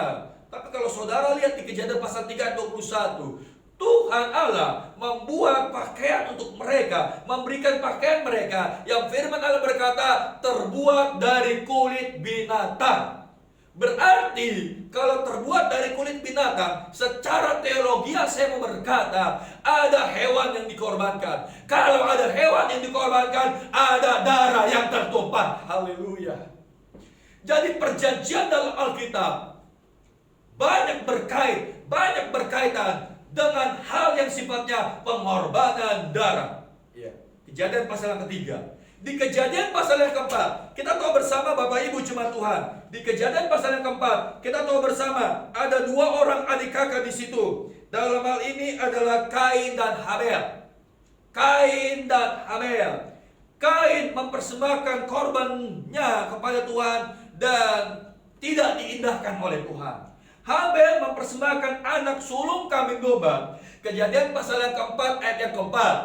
Tapi kalau saudara lihat di Kejadian pasal 3 ayat 21, Tuhan Allah membuat pakaian untuk mereka, memberikan pakaian mereka yang firman Allah berkata terbuat dari kulit binatang. Berarti kalau terbuat dari kulit binatang, secara teologi saya mau berkata ada hewan yang dikorbankan. Kalau ada hewan yang dikorbankan, ada darah yang tertumpah. Haleluya. Jadi perjanjian dalam Alkitab banyak berkaitan dengan hal yang sifatnya pengorbanan darah. Ya. Kejadian pasal yang ketiga. Di Kejadian pasal yang keempat, kita tahu bersama Bapak Ibu jemaat Tuhan. Di Kejadian pasal yang keempat, kita tahu bersama ada dua orang adik kakak di situ. Dalam hal ini adalah Kain dan Habel. Kain dan Habel. Kain mempersembahkan korbannya kepada Tuhan dan tidak diindahkan oleh Tuhan. Habel mempersembahkan anak sulung kambing domba. Kejadian pasal yang keempat ayat yang keempat.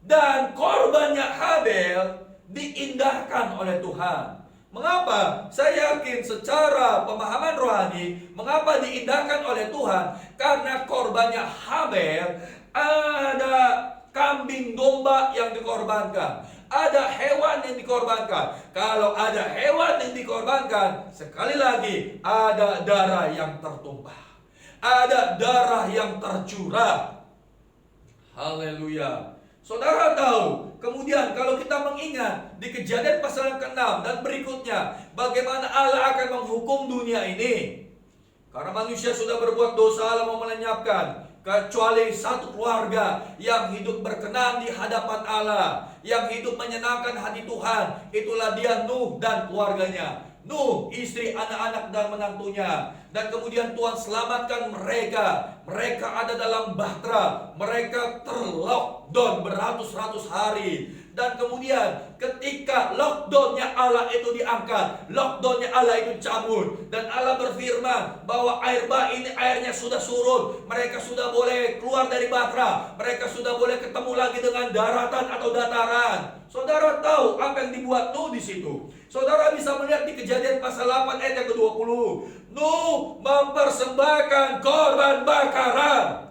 Dan korbannya Habel diindahkan oleh Tuhan. Mengapa? Saya yakin secara pemahaman rohani, mengapa diindahkan oleh Tuhan? Karena korbannya Habel ada kambing domba yang dikorbankan, ada hewan yang dikorbankan. Kalau ada hewan yang dikorbankan, sekali lagi ada darah yang tertumpah, ada darah yang tercurah. Haleluya. Saudara tahu, kemudian kalau kita mengingat di Kejadian pasal yang ke-6 dan berikutnya, bagaimana Allah akan menghukum dunia ini. Karena manusia sudah berbuat dosa, Allah mau melenyapkan. Kecuali satu keluarga yang hidup berkenan di hadapan Allah, yang hidup menyenangkan hati Tuhan, itulah dia Nuh dan keluarganya. Nuh, istri, anak-anak dan menantunya. Dan kemudian Tuhan selamatkan mereka. Mereka ada dalam bahtera. Mereka terlockdown beratus-ratus hari. Dan kemudian ketika lockdownnya Allah itu diangkat, lockdownnya Allah itu cabut, dan Allah berfirman bahwa air bah ini airnya sudah surut, mereka sudah boleh keluar dari bahtera, mereka sudah boleh ketemu lagi dengan daratan atau dataran. Saudara tahu apa yang dibuat Nuh di situ? Saudara bisa melihat di Kejadian pasal 8 ayat yang ke-20. Nuh mempersembahkan korban bakaran.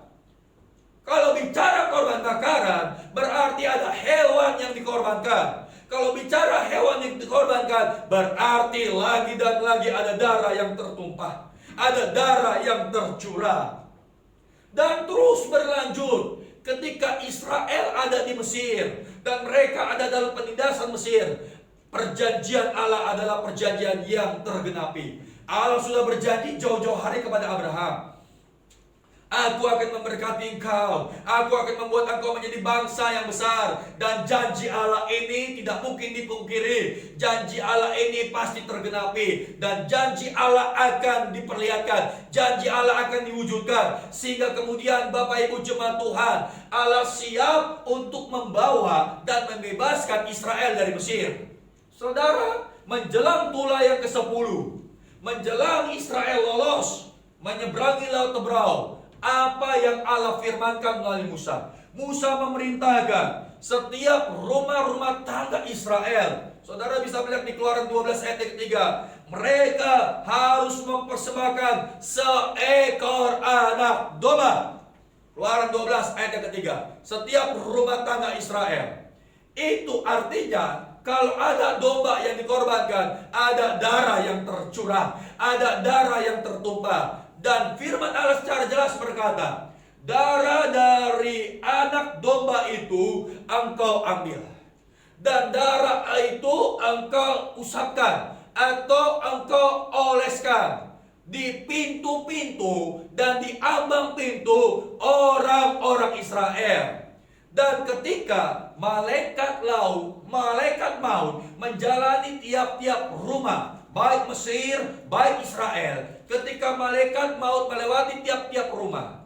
Kalau bicara korban bakaran, berarti ada hewan yang dikorbankan. Kalau bicara hewan yang dikorbankan, berarti lagi dan lagi ada darah yang tertumpah, ada darah yang tercurah. Dan terus berlanjut ketika Israel ada di Mesir dan mereka ada dalam penindasan Mesir. Perjanjian Allah adalah perjanjian yang tergenapi. Allah sudah berjanji jauh-jauh hari kepada Abraham, aku akan memberkati engkau, aku akan membuat engkau menjadi bangsa yang besar. Dan janji Allah ini tidak mungkin dipungkiri. Janji Allah ini pasti tergenapi. Dan janji Allah akan diperlihatkan, janji Allah akan diwujudkan. Sehingga kemudian Bapak Ibu jemaat Tuhan, Allah siap untuk membawa dan membebaskan Israel dari Mesir. Saudara, menjelang tulah yang ke-10, menjelang Israel lolos menyeberangi Laut Tebrau, apa yang Allah firmankan melalui Musa? Musa memerintahkan setiap rumah-rumah tangga Israel. Saudara bisa melihat di Keluaran 12 ayat yang ketiga, mereka harus mempersembahkan seekor anak domba. Keluaran 12 ayat yang ketiga, setiap rumah tangga Israel. Itu artinya kalau ada domba yang dikorbankan, ada darah yang tercurah, ada darah yang tertumpah. Dan firman Allah secara jelas berkata, darah dari anak domba itu engkau ambil, dan darah itu engkau usapkan atau engkau oleskan di pintu-pintu dan di ambang pintu orang-orang Israel. Dan ketika malaikat maut menjalani tiap-tiap rumah, baik Mesir, baik Israel, ketika malaikat maut melewati tiap-tiap rumah,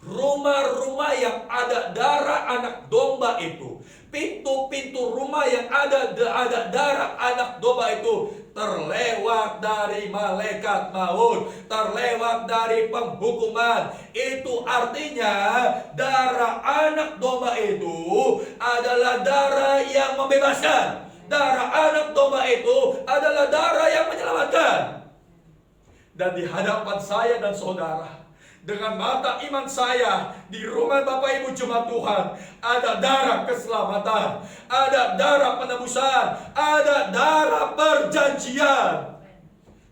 rumah-rumah yang ada darah anak domba itu, pintu-pintu rumah yang ada darah anak domba itu, terlewat dari malaikat maut, terlewat dari penghukuman. Itu artinya darah anak domba itu adalah darah yang membebaskan. Darah anak domba itu adalah darah yang menyelamatkan. Dan di hadapan saya dan saudara, dengan mata iman saya, di rumah Bapak Ibu jemaat Tuhan, ada darah keselamatan, ada darah penebusan, ada darah perjanjian.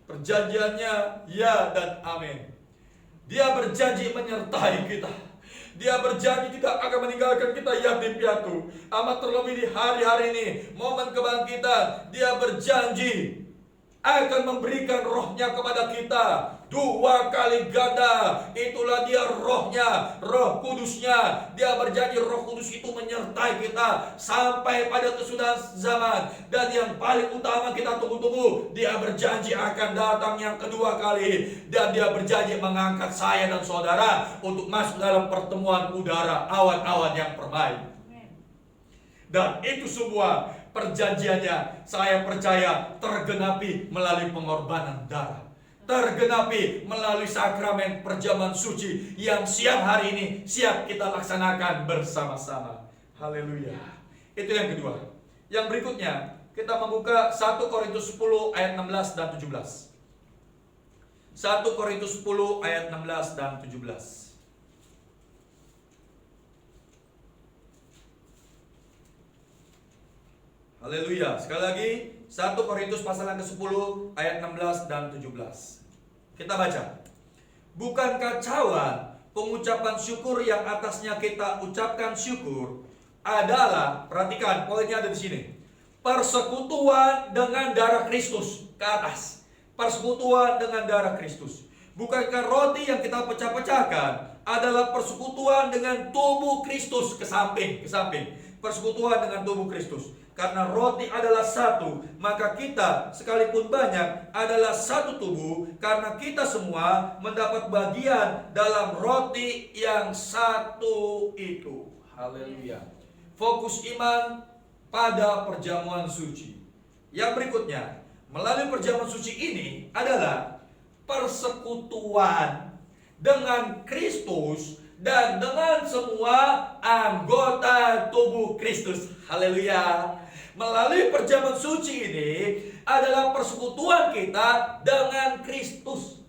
Perjanjiannya ya dan amin. Dia berjanji menyertai kita. Dia berjanji tidak akan meninggalkan kita yatim piatu. Amat terlebih di hari-hari ini, momen kebangkitan, dia berjanji akan memberikan rohnya kepada kita 2 kali ganda. Itulah dia rohnya, roh kudusnya. Dia berjanji roh kudus itu menyertai kita sampai pada kesudahan zaman. Dan yang paling utama kita tunggu-tunggu, dia berjanji akan datang yang kedua kali. Dan dia berjanji mengangkat saya dan saudara untuk masuk dalam pertemuan udara awan-awan yang permai. Dan itu semua perjanjiannya, saya percaya tergenapi melalui pengorbanan darah, tergenapi melalui sakramen perjamuan suci yang siang hari ini siap kita laksanakan bersama-sama. Haleluya. Itu yang kedua. Yang berikutnya, kita membuka 1 Korintus 10 ayat 16 dan 17. 1 Korintus 10 ayat 16 dan 17. Haleluya. Sekali lagi 1 Korintus pasal yang ke-10 ayat 16 dan 17. Kita baca. Bukankah cawan pengucapan syukur yang atasnya kita ucapkan syukur adalah, perhatikan poinnya ada di sini, persekutuan dengan darah Kristus. Ke atas, persekutuan dengan darah Kristus. Bukankah roti yang kita pecah-pecahkan adalah persekutuan dengan tubuh Kristus? Ke samping, persekutuan dengan tubuh Kristus. Karena roti adalah satu, maka kita sekalipun banyak adalah satu tubuh, karena kita semua mendapat bagian dalam roti yang satu itu. Haleluya. Fokus iman pada perjamuan suci. Yang berikutnya, melalui perjamuan suci ini adalah persekutuan dengan Kristus dan dengan semua anggota tubuh Kristus. Haleluya. Melalui perjamuan suci ini adalah persekutuan kita dengan Kristus.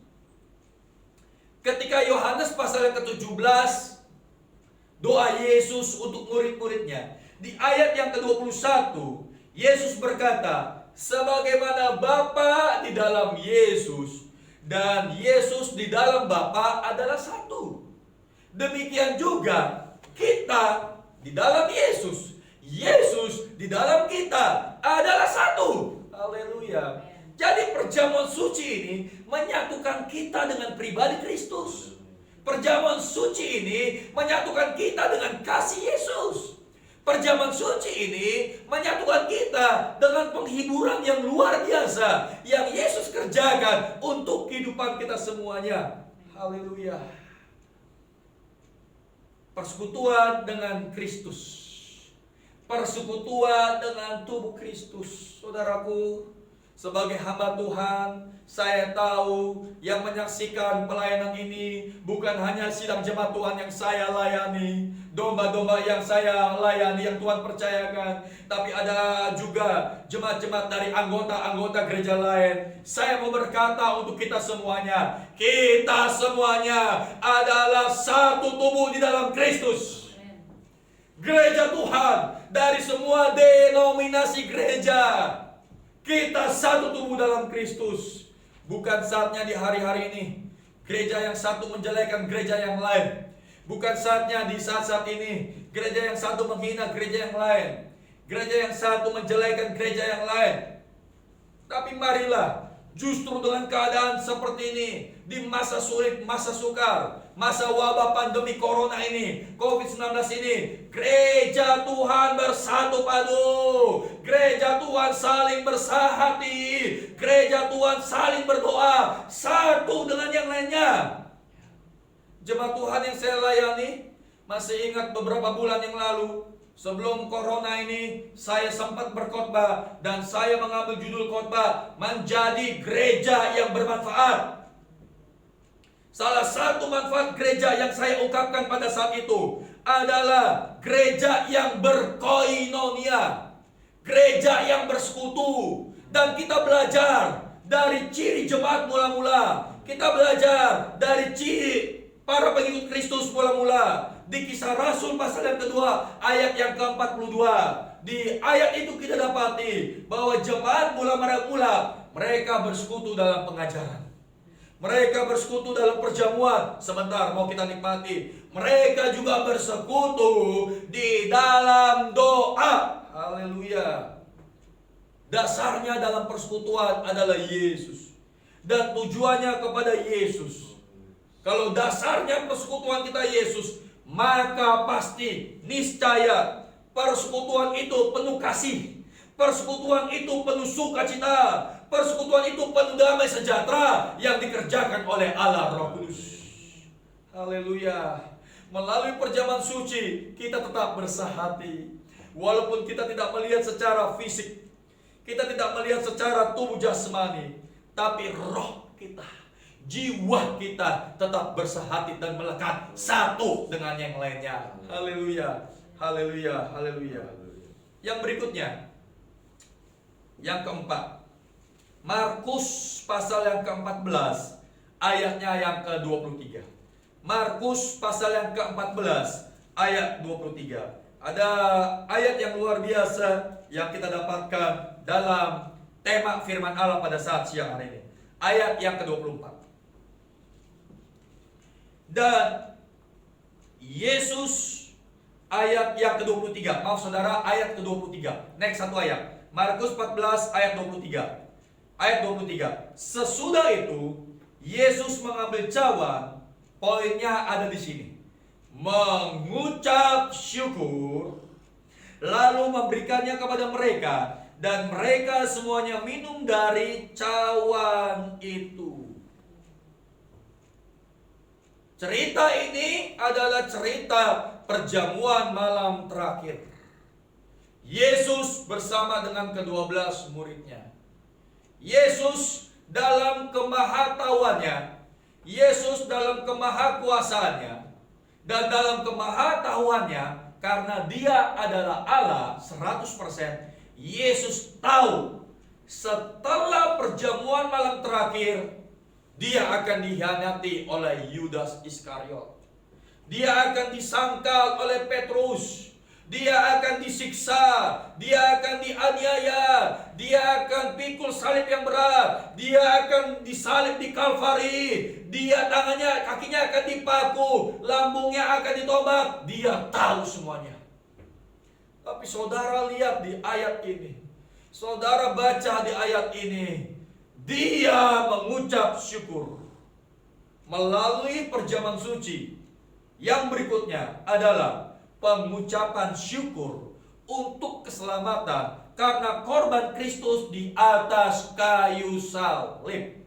Ketika Yohanes pasal yang ke-17, doa Yesus untuk murid-muridnya, di ayat yang ke-21, Yesus berkata, sebagaimana Bapa di dalam Yesus dan Yesus di dalam Bapa adalah satu, demikian juga kita di dalam Yesus, Yesus di dalam kita adalah satu. Haleluya. Jadi perjamuan suci ini menyatukan kita dengan pribadi Kristus. Perjamuan suci ini menyatukan kita dengan kasih Yesus. Perjamuan suci ini menyatukan kita dengan penghiburan yang luar biasa yang Yesus kerjakan untuk kehidupan kita semuanya. Haleluya. Persekutuan dengan Kristus, persekutuan dengan tubuh Kristus. Saudaraku, sebagai hamba Tuhan, saya tahu yang menyaksikan pelayanan ini bukan hanya sidang jemaat Tuhan yang saya layani, domba-domba yang saya layani, yang Tuhan percayakan, tapi ada juga jemaat-jemaat dari anggota-anggota gereja lain. Saya mau berkata untuk kita semuanya adalah satu tubuh di dalam Kristus. Gereja Tuhan dari semua denominasi gereja, kita satu tubuh dalam Kristus. Bukan saatnya di hari-hari ini gereja yang satu menjelekan gereja yang lain. Bukan saatnya di saat-saat ini gereja yang satu menghina gereja yang lain, gereja yang satu menjelekan gereja yang lain. Tapi marilah justru dengan keadaan seperti ini, di masa sulit, masa sukar, masa wabah pandemi corona ini, COVID-19 ini, gereja Tuhan bersatu padu, gereja Tuhan saling bersahati, gereja Tuhan saling berdoa satu dengan yang lainnya. Jemaat Tuhan yang saya layani, masih ingat beberapa bulan yang lalu, sebelum corona ini, saya sempat berkhotbah dan saya mengambil judul khotbah menjadi gereja yang bermanfaat. Salah satu manfaat gereja yang saya ungkapkan pada saat itu adalah gereja yang berkoinonia, gereja yang bersekutu. Dan kita belajar dari ciri jemaat mula-mula, kita belajar dari ciri para pengikut Kristus mula-mula. Di Kisah Rasul pasal yang kedua ayat yang ke-42, di ayat itu kita dapati bahwa jemaat mula-mula mereka bersekutu dalam pengajaran, mereka bersekutu dalam perjamuan. Sebentar mau kita nikmati, mereka juga bersekutu di dalam doa. Haleluya. Dasarnya dalam persekutuan adalah Yesus. Dan tujuannya kepada Yesus. Kalau dasarnya persekutuan kita Yesus, maka pasti niscaya persekutuan itu penuh kasih. Persekutuan itu penuh sukacita. Persekutuan itu penuh damai sejahtera yang dikerjakan oleh Allah Roh Kudus. Haleluya. Melalui perjamuan suci kita tetap bersahati. Walaupun kita tidak melihat secara fisik, kita tidak melihat secara tubuh jasmani, tapi roh kita, jiwa kita tetap bersahati dan melekat satu dengan yang lainnya. Haleluya. Haleluya. Haleluya. Yang berikutnya, yang keempat, Markus pasal yang ke-14 ayatnya yang ke-23. Markus pasal yang ke-14 ayat 23. Ada ayat yang luar biasa yang kita dapatkan dalam tema firman Allah pada saat siang hari ini. Ayat yang ke-24. Dan Yesus, ayat yang ke-23. Maaf saudara, ayat ke-23. Next satu ayat. Markus 14 ayat 23. Ayat 23. Sesudah itu Yesus mengambil cawan, poinnya ada di sini. Mengucap syukur, lalu memberikannya kepada mereka, dan mereka semuanya minum dari cawan itu. Cerita ini adalah cerita perjamuan malam terakhir. Yesus bersama dengan ke-12 muridnya. Yesus dalam kemahatauannya, Yesus dalam kemahakuasaannya, dan dalam kemahatauannya, karena dia adalah Allah 100%, Yesus tahu setelah perjamuan malam terakhir, dia akan dikhianati oleh Yudas Iskariot. Dia akan disangkal oleh Petrus. Dia akan disiksa, dia akan dianiaya, dia akan pikul salib yang berat, dia akan disalib di Kalvari, dia tangannya, kakinya akan dipaku, lambungnya akan ditobak. Dia tahu semuanya. Tapi saudara lihat di ayat ini, saudara baca di ayat ini, dia mengucap syukur. Melalui perjamuan suci yang berikutnya adalah pengucapan syukur untuk keselamatan karena korban Kristus di atas kayu salib.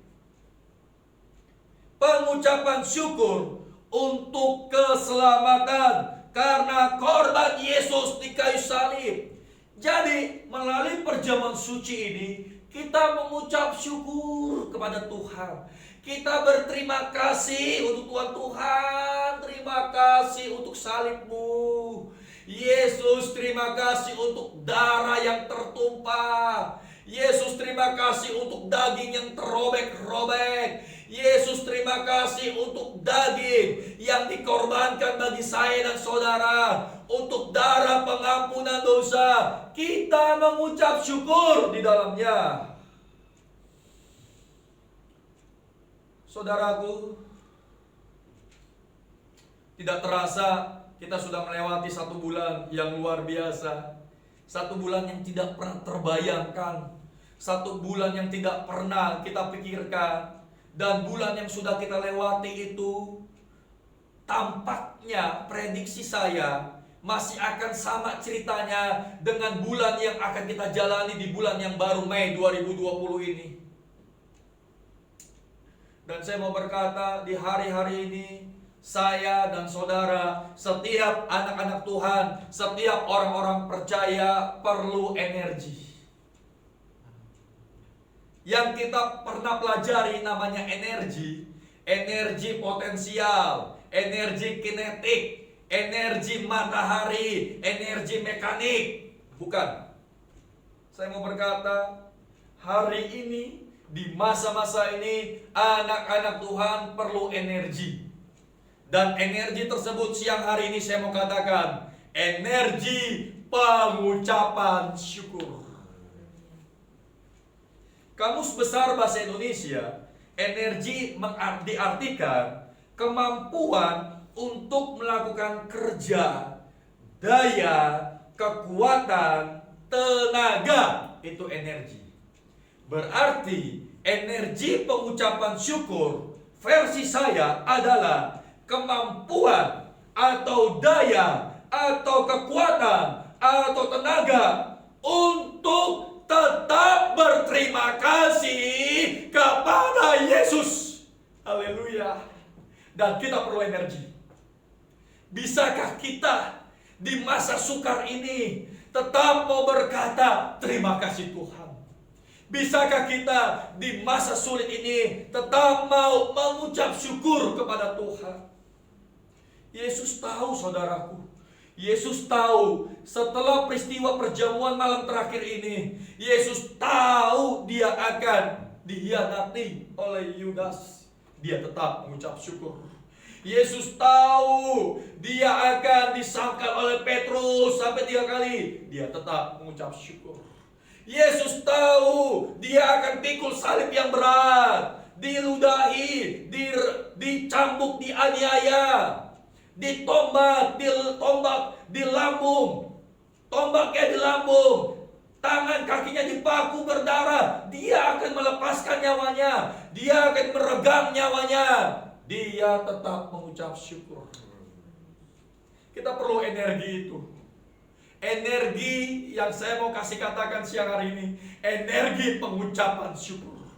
Pengucapan syukur untuk keselamatan karena korban Yesus di kayu salib. Jadi melalui perjamuan suci ini kita mengucap syukur kepada Tuhan. Kita berterima kasih untuk Tuhan, terima kasih untuk salib-Mu. Yesus, terima kasih untuk darah yang tertumpah. Yesus, terima kasih untuk daging yang terobek-robek. Yesus, terima kasih untuk daging yang dikorbankan bagi saya dan saudara, untuk darah pengampunan dosa. Kita mengucap syukur di dalamnya. Saudaraku, tidak terasa kita sudah melewati 1 bulan yang luar biasa. 1 bulan yang tidak pernah terbayangkan. 1 bulan yang tidak pernah kita pikirkan. Dan bulan yang sudah kita lewati itu, tampaknya prediksi saya masih akan sama ceritanya dengan bulan yang akan kita jalani di bulan yang baru Mei 2020 ini. Dan saya mau berkata di hari-hari ini, saya dan saudara, setiap anak-anak Tuhan, setiap orang-orang percaya perlu energi. Yang kita pernah pelajari namanya energi. Energi potensial, energi kinetik, energi matahari, energi mekanik. Bukan. Saya mau berkata, hari ini, di masa-masa ini, anak-anak Tuhan perlu energi. Dan energi tersebut siang hari ini saya mau katakan, energi pengucapan syukur. Kamus Besar Bahasa Indonesia, energi diartikan kemampuan untuk melakukan kerja, daya, kekuatan, tenaga. itu energi. Berarti energi pengucapan syukur versi saya adalah kemampuan atau daya atau kekuatan atau tenaga untuk tetap berterima kasih kepada Yesus. Haleluya. Dan kita perlu energi. Bisakah kita di masa sukar ini tetap mau berkata terima kasih Tuhan? Bisakah kita di masa sulit ini tetap mau mengucap syukur kepada Tuhan? Yesus tahu, saudaraku. Yesus tahu setelah peristiwa perjamuan malam terakhir ini, Yesus tahu dia akan dihianati oleh Yudas. Dia tetap mengucap syukur. Yesus tahu dia akan disangkal oleh Petrus sampai 3 kali. Dia tetap mengucap syukur. Yesus tahu dia akan pikul salib yang berat, diludahi, dicambuk, dianiaya, ditombak di lambung, tombaknya di lambung, tangan kakinya dipaku berdarah. Dia akan melepaskan nyawanya, dia akan meregang nyawanya. Dia tetap mengucap syukur. Kita perlu energi itu. Energi yang saya mau kasih katakan siang hari ini, energi pengucapan syukur.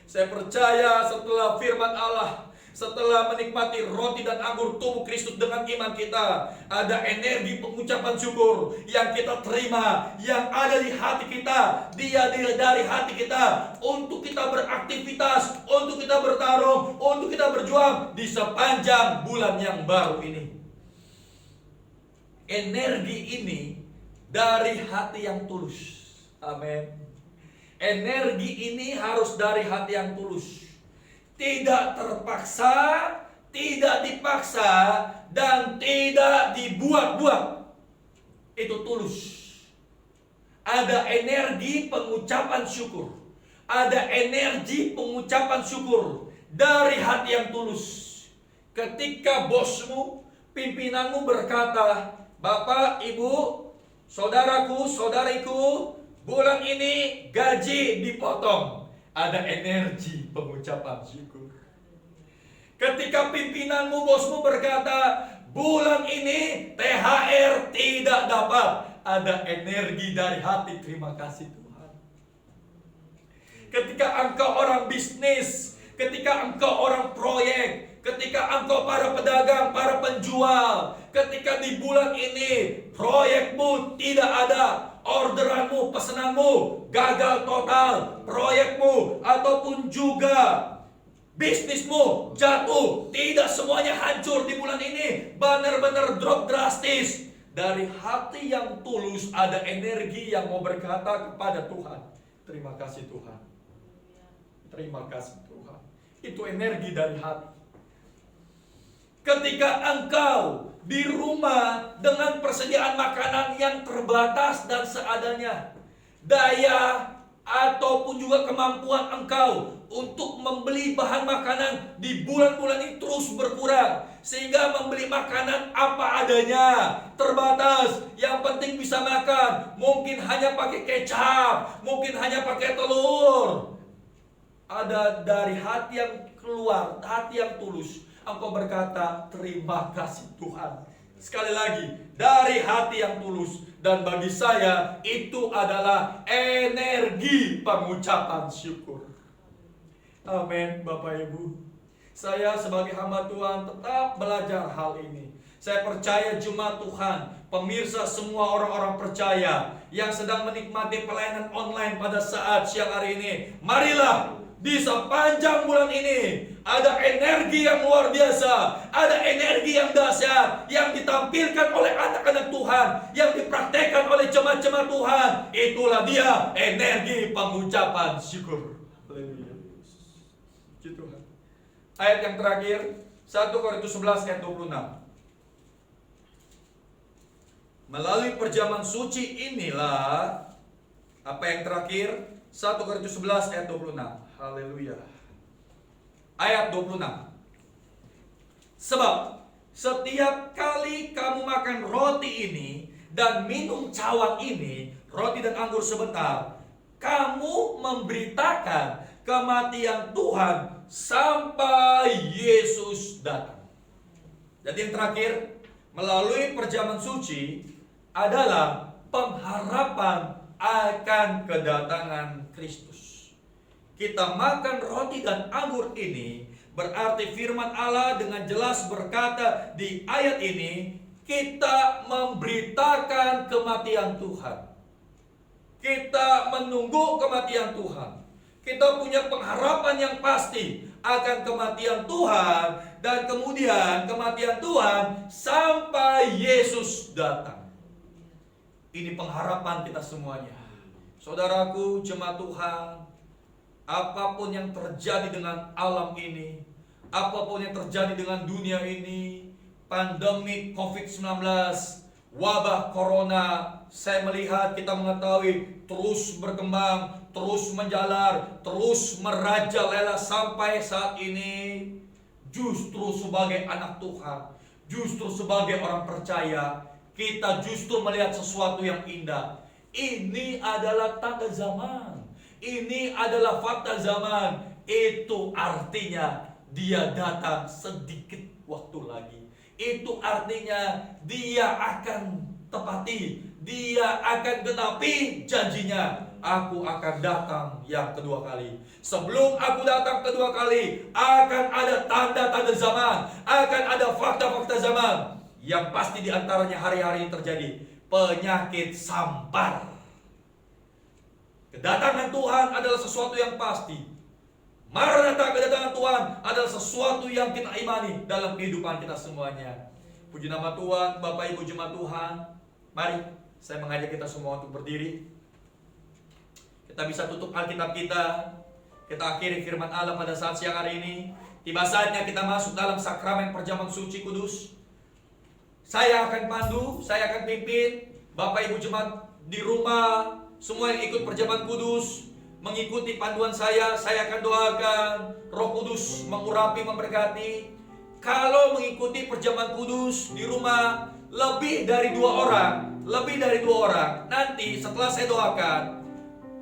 Saya percaya setelah firman Allah, setelah menikmati roti dan anggur tubuh Kristus dengan iman kita, ada energi pengucapan syukur yang kita terima, yang ada di hati kita. Dia dari hati kita untuk kita beraktivitas, untuk kita bertarung, untuk kita berjuang di sepanjang bulan yang baru ini. Energi ini dari hati yang tulus. Amin. Energi ini harus dari hati yang tulus. Tidak terpaksa, tidak dipaksa, dan tidak dibuat-buat. Itu tulus. Ada energi pengucapan syukur. Ada energi pengucapan syukur dari hati yang tulus. Ketika bosmu, pimpinanmu berkata, Bapak, Ibu, saudaraku, saudariku, bulan ini gaji dipotong. Ada energi pengucapan syukur. Ketika pimpinanmu, bosmu berkata, bulan ini THR tidak dapat. Ada energi dari hati terima kasih Tuhan. Ketika engkau orang bisnis, ketika engkau orang proyek, ketika engkau para pedagang, para penjual, ketika di bulan ini proyekmu tidak ada, orderanmu, pesananmu gagal total, proyekmu ataupun juga bisnismu jatuh, tidak semuanya hancur di bulan ini, benar-benar drop drastis. Dari hati yang tulus ada energi yang mau berkata kepada Tuhan, terima kasih Tuhan. Terima kasih Tuhan. Itu energi dari hati. Ketika engkau di rumah dengan persediaan makanan yang terbatas dan seadanya, daya ataupun juga kemampuan engkau untuk membeli bahan makanan di bulan-bulan ini terus berkurang, sehingga membeli makanan apa adanya, terbatas. Yang penting bisa makan, mungkin hanya pakai kecap, mungkin hanya pakai telur. Ada dari hati yang keluar, hati yang tulus, engkau berkata, terima kasih Tuhan. Sekali lagi, dari hati yang tulus. Dan bagi saya, itu adalah energi pengucapan syukur. Amin, Bapak Ibu. Saya sebagai hamba Tuhan tetap belajar hal ini. Saya percaya jemaat Tuhan, pemirsa semua orang-orang percaya yang sedang menikmati pelayanan online pada saat siang hari ini, marilah di sepanjang bulan ini ada energi yang luar biasa, ada energi yang dahsyat yang ditampilkan oleh anak-anak Tuhan, yang dipraktekkan oleh jemaat-jemaat Tuhan. Itulah dia energi pengucapan syukur. Haleluya. Puji Tuhan. Ayat yang terakhir 1 Korintus 11 ayat 26. Melalui perjamuan suci inilah apa yang terakhir 1 Korintus 11 ayat 26. Haleluya. Ayat 26. Sebab setiap kali kamu makan roti ini dan minum cawan ini, roti dan anggur sebentar, kamu memberitakan kematian Tuhan sampai Yesus datang. Jadi yang terakhir, melalui perjamuan suci adalah pengharapan akan kedatangan Kristus. Kita makan roti dan anggur ini berarti firman Allah dengan jelas berkata di ayat ini, kita memberitakan kematian Tuhan. Kita menunggu kematian Tuhan. Kita punya pengharapan yang pasti akan kematian Tuhan, dan kemudian kematian Tuhan sampai Yesus datang. Ini pengharapan kita semuanya. Saudaraku, jemaat Tuhan, apapun yang terjadi dengan alam ini, apapun yang terjadi dengan dunia ini, pandemi COVID-19, wabah corona, saya melihat, kita mengetahui terus berkembang, terus menjalar, terus merajalela sampai saat ini. Justru sebagai anak Tuhan, justru sebagai orang percaya, kita justru melihat sesuatu yang indah. Ini adalah tanda zaman. Ini adalah fakta zaman. Itu artinya dia datang sedikit waktu lagi. Itu artinya dia akan tepati, dia akan genapi janjinya. Aku akan datang yang kedua kali. Sebelum aku datang kedua kali, akan ada tanda-tanda zaman, akan ada fakta-fakta zaman. Yang pasti diantaranya hari-hari ini terjadi penyakit sampar. Kedatangan Tuhan adalah sesuatu yang pasti. Maranatha, kedatangan Tuhan adalah sesuatu yang kita imani dalam kehidupan kita semuanya. Puji nama Tuhan. Bapak Ibu jemaat Tuhan, mari saya mengajak kita semua untuk berdiri. Kita bisa tutup Alkitab kita. Kita akhiri firman Allah pada saat siang hari ini. Tiba saatnya kita masuk dalam sakramen perjamuan suci kudus. Saya akan pandu, saya akan pimpin. Bapak Ibu jemaat di rumah, semua yang ikut perjamuan kudus, mengikuti panduan saya akan doakan. Roh Kudus mengurapi, memberkati. Kalau mengikuti perjamuan kudus di rumah lebih dari 2 orang, nanti setelah saya doakan,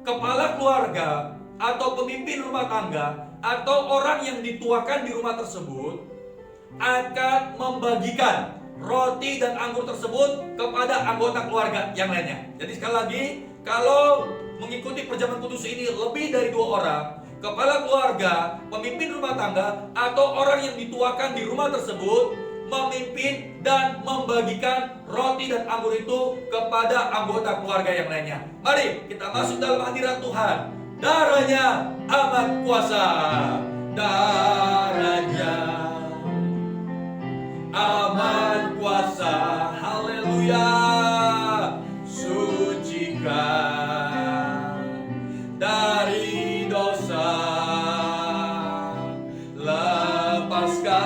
kepala keluarga atau pemimpin rumah tangga atau orang yang dituakan di rumah tersebut akan membagikan roti dan anggur tersebut kepada anggota keluarga yang lainnya. Jadi sekali lagi, kalau mengikuti perjamuan kudus ini lebih dari 2 orang, kepala keluarga, pemimpin rumah tangga, atau orang yang dituakan di rumah tersebut memimpin dan membagikan roti dan anggur itu kepada anggota keluarga yang lainnya. Mari kita masuk dalam hadirat Tuhan. Darahnya amat kuasa. Darahnya amat kuasa. Haleluya. Sucikan dari dosa, lepaskan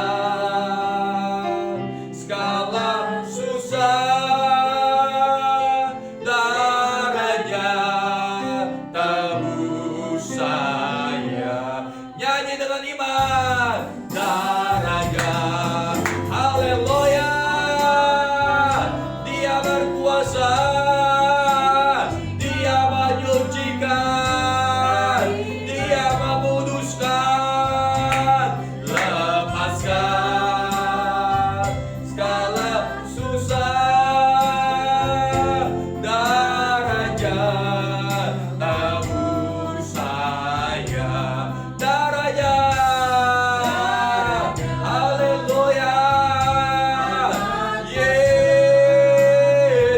segala susah. Darahnya tebus saya. Nyanyi dengan iman. Darahnya, haleluya, dia berkuasa, dia menyucikan, dia memuduskan, lepaskan segala susah. Darahnya tebus saya. Darahnya, haleluya,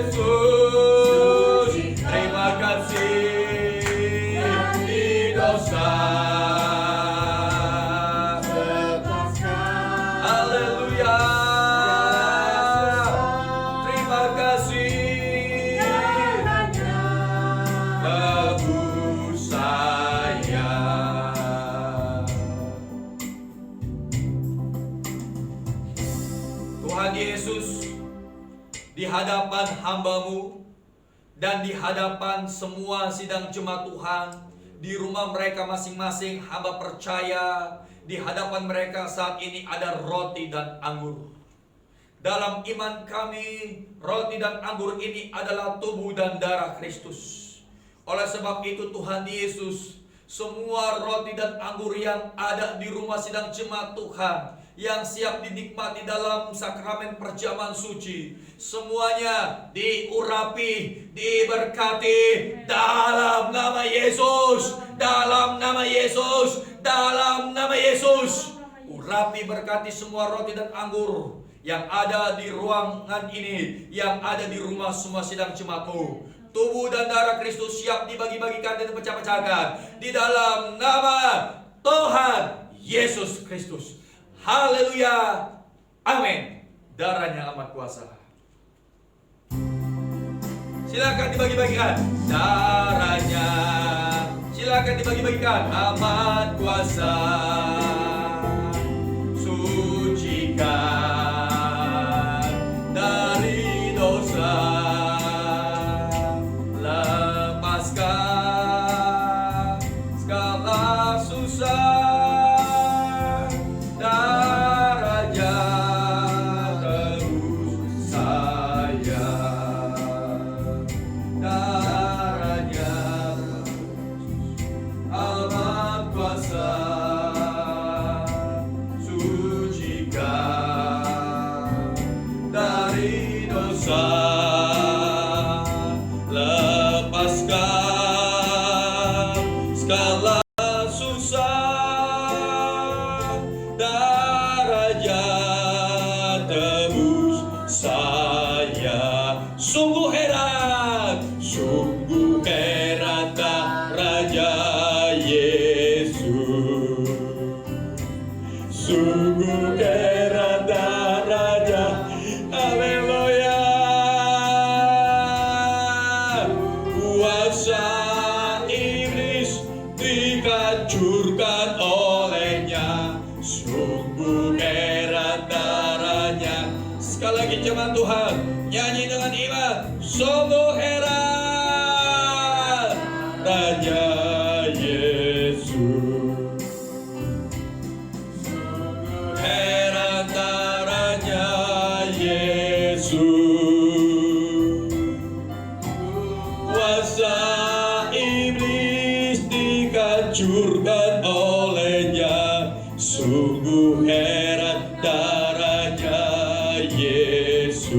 Yesus, terima kasih di dosa. Haleluya, terima kasih tebus saya. Tuhan Yesus, di hadapan hamba-Mu dan di hadapan semua sidang jemaat Tuhan, di rumah mereka masing-masing, hamba percaya di hadapan mereka saat ini ada roti dan anggur. Dalam iman kami, roti dan anggur ini adalah tubuh dan darah Kristus. Oleh sebab itu Tuhan Yesus, semua roti dan anggur yang ada di rumah sidang jemaat Tuhan, yang siap dinikmati dalam sakramen perjamuan suci, semuanya diurapi, diberkati dalam nama Yesus, dalam nama Yesus, dalam nama Yesus. Urapi, berkati semua roti dan anggur yang ada di ruangan ini, yang ada di rumah semua sidang jemaatmu. Tubuh dan darah Kristus siap dibagi-bagikan dan dipecah-pecahkan di dalam nama Tuhan Yesus Kristus. Haleluya, amin. Darahnya amat kuasa. Silakan dibagi-bagikan darahnya, silakan dibagi-bagikan, amat kuasa. Sucikan dari dosa, lepaskan segala susah. Tuhan, nyanyi dengan iman, sungguh heran Raja Yesus, sungguh heran Raja Yesus, kuasa iblis dikancurkan olehnya, sungguh heran Raja Yesus,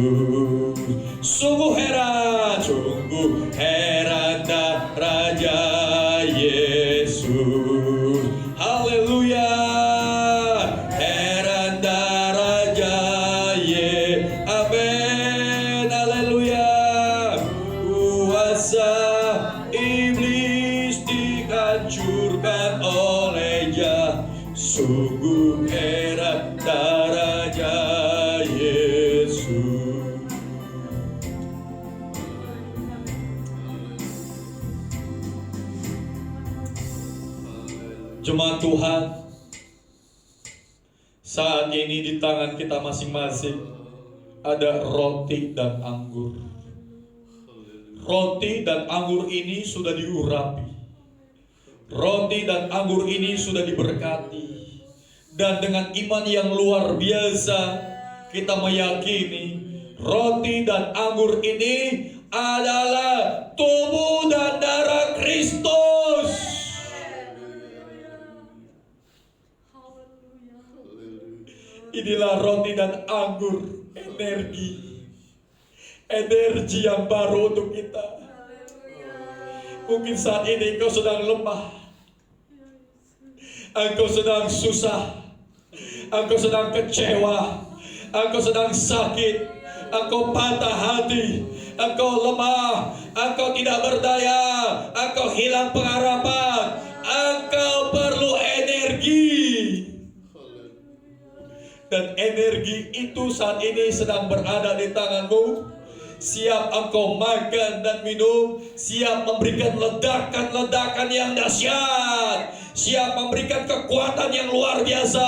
sungguh heran Raja Yesus. Haleluya, heran Raja Yesus. Amin, haleluya. Kuasa iblis dihancurkan olehnya, sungguh heran Raja Yesus. Jemaat Tuhan, saat ini di tangan kita masing-masing ada roti dan anggur. Roti dan anggur ini sudah diurapi. Roti dan anggur ini sudah diberkati. Dan dengan iman yang luar biasa, kita meyakini roti dan anggur ini adalah tubuh dan darah Kristus. Inilah roti dan anggur, energi yang baru untuk kita. Mungkin saat ini engkau sedang lemah, engkau sedang susah, engkau sedang kecewa, engkau sedang sakit, engkau patah hati, engkau lemah, engkau tidak berdaya, engkau hilang pengharapan, engkau perlu energi. Dan energi itu saat ini sedang berada di tanganmu. Siap engkau makan dan minum, siap memberikan ledakan-ledakan yang dahsyat, siap memberikan kekuatan yang luar biasa,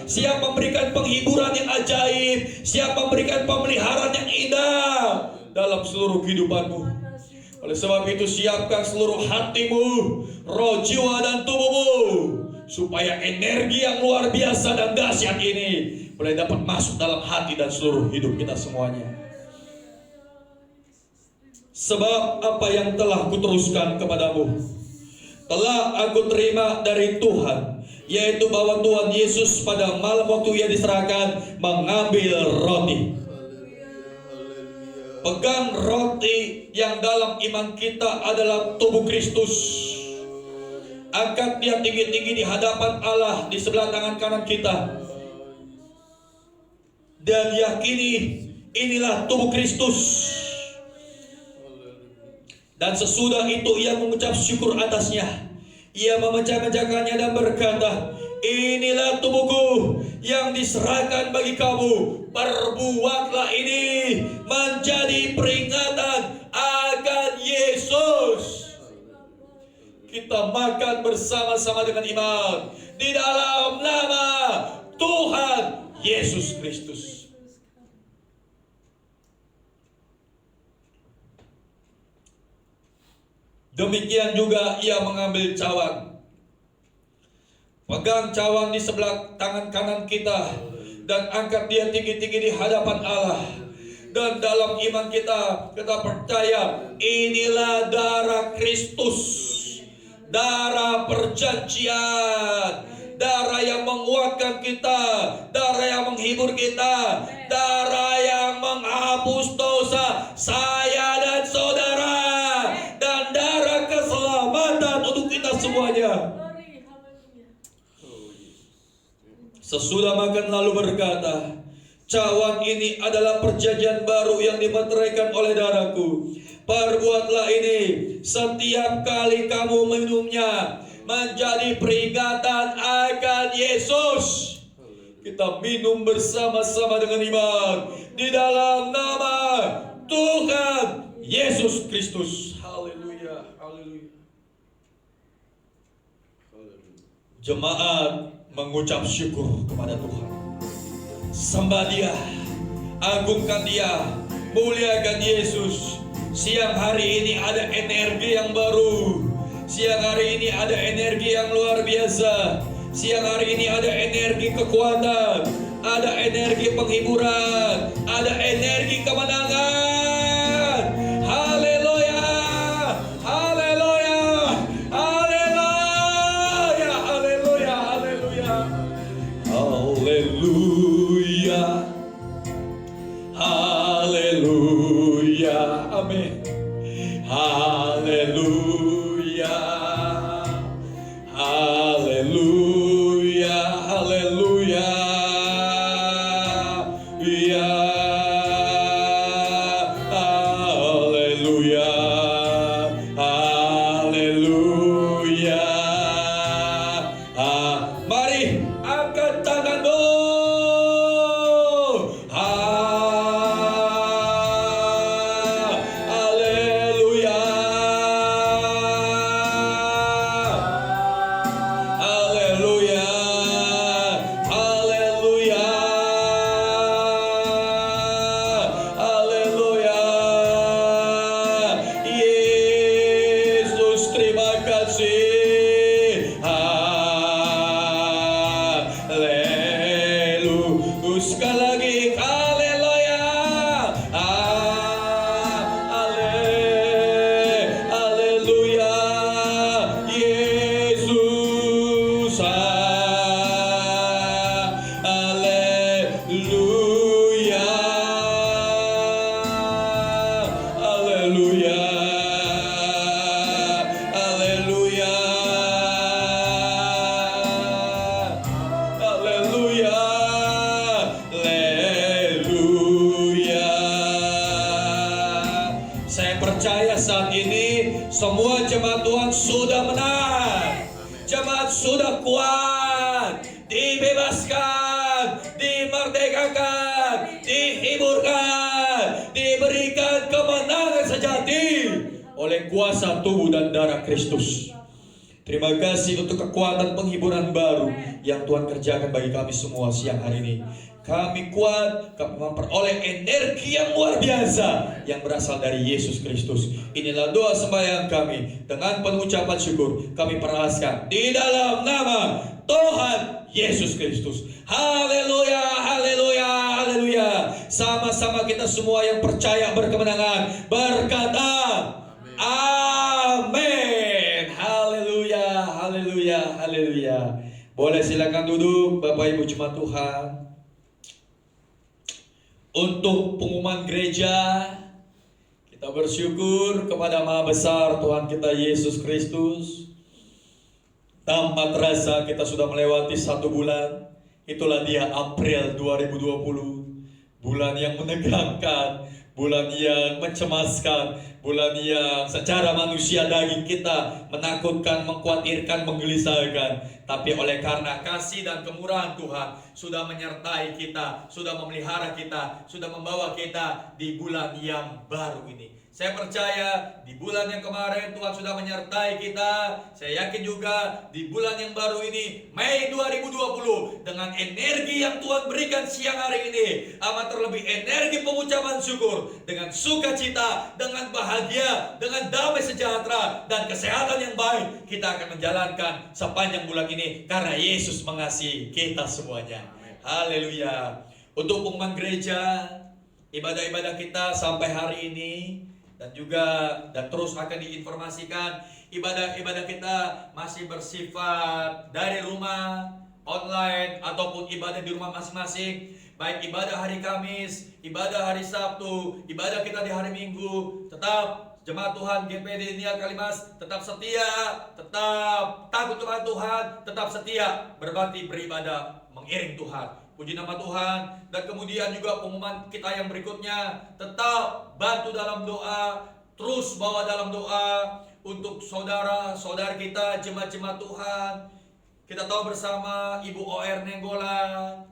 siap memberikan penghiburan yang ajaib, siap memberikan pemeliharaan yang indah dalam seluruh kehidupanmu. Oleh sebab itu siapkan seluruh hatimu, roh, jiwa, dan tubuhmu, supaya energi yang luar biasa dan dahsyat ini boleh dapat masuk dalam hati dan seluruh hidup kita semuanya. Sebab apa yang telah kuteruskan kepadamu telah aku terima dari Tuhan, yaitu bahwa Tuhan Yesus pada malam waktu ia diserahkan mengambil roti. Pegang roti yang dalam iman kita adalah tubuh Kristus. Angkat dia tinggi-tinggi di hadapan Allah di sebelah tangan kanan kita, dan yakini inilah tubuh Kristus. Dan sesudah itu ia mengucap syukur atasnya. Ia memecah-mecahkannya dan berkata, inilah tubuhku yang diserahkan bagi kamu. Perbuatlah ini menjadi peringatan akan Yesus. Kita makan bersama-sama dengan iman di dalam nama Tuhan Yesus Kristus. Demikian juga ia mengambil cawan. Pegang cawan di sebelah tangan kanan kita dan angkat dia tinggi-tinggi di hadapan Allah. Dan dalam iman kita percaya inilah darah Kristus, darah perjanjian, darah yang menguatkan kita, darah yang menghibur kita, darah yang menghapus dosa saya dan saudara, dan darah keselamatan untuk kita semuanya. Sesudah makan lalu berkata, cawan ini adalah perjanjian baru yang dimeteraikan oleh darahku. Perbuatlah ini setiap kali kamu minumnya menjadi peringatan akan Yesus. Kita minum bersama-sama dengan iman di dalam nama Tuhan Yesus Kristus. Haleluya, haleluya. Jemaat mengucap syukur kepada Tuhan. Sembah Dia, agungkan Dia, muliakan Yesus. Siang hari ini ada energi yang baru. Siang hari ini ada energi yang luar biasa. Siang hari ini ada energi kekuatan, ada energi penghiburan, ada energi kemenangan. Haleluya, haleluya, haleluya, haleluya, haleluya, haleluya, haleluya, amin. Haleluya, haleluya, haleluya, ya, haleluya, haleluya. Mari angkat tanganmu. Sekali lagi, haleluya, haleluya, Yesus, haleluya, haleluya, haleluya, haleluya. Saya percaya saat ini semua jemaat Tuhan sudah menang. Jemaat sudah kuat, dibebaskan, dimerdekakan, dihiburkan, diberikan kemenangan sejati oleh kuasa tubuh dan darah Kristus. Terima kasih untuk kekuatan penghiburan baru yang Tuhan kerjakan bagi kami semua siang hari ini. Kami kuat, kami memperoleh energi yang luar biasa yang berasal dari Yesus Kristus. Inilah doa sembahyang kami. Dengan penuh ucapan syukur kami perahaskan di dalam nama Tuhan Yesus Kristus. Haleluya, haleluya, haleluya. Sama-sama kita semua yang percaya berkemenangan berkata, Boleh silakan duduk Bapak Ibu Jemaat Tuhan. Untuk pengumuman gereja, kita bersyukur kepada Maha Besar Tuhan kita Yesus Kristus. Tanpa terasa kita sudah melewati 1 bulan. Itulah dia April 2020. Bulan yang menegangkan, bulan yang mencemaskan, bulan yang secara manusia daging kita menakutkan, mengkhawatirkan, menggelisahkan. Tapi oleh karena kasih dan kemurahan Tuhan sudah menyertai kita, sudah memelihara kita, sudah membawa kita di bulan yang baru ini. Saya percaya di bulan yang kemarin Tuhan sudah menyertai kita. Saya yakin juga di bulan yang baru ini, Mei 2020, dengan energi yang Tuhan berikan siang hari ini, amat terlebih energi pengucapan syukur, dengan sukacita, dengan bahagia, dengan damai sejahtera dan kesehatan yang baik, kita akan menjalankan sepanjang bulan ini karena Yesus mengasihi kita semuanya. Haleluya. Untuk pengumuman gereja, ibadah-ibadah kita sampai hari ini dan terus akan diinformasikan, ibadah-ibadah kita masih bersifat dari rumah, online, ataupun ibadah di rumah masing-masing. Baik ibadah hari Kamis, ibadah hari Sabtu, ibadah kita di hari Minggu. Tetap jemaat Tuhan GPD Nia Kalimas tetap setia, tetap takut kepada Tuhan, tetap setia berbakti, beribadah, mengiring Tuhan. Puji nama Tuhan. Dan kemudian juga pengumuman kita yang berikutnya, tetap bantu dalam doa, terus bawa dalam doa untuk saudara-saudara kita, jemaat-jemaat Tuhan. Kita tahu bersama Ibu OR Nenggolan,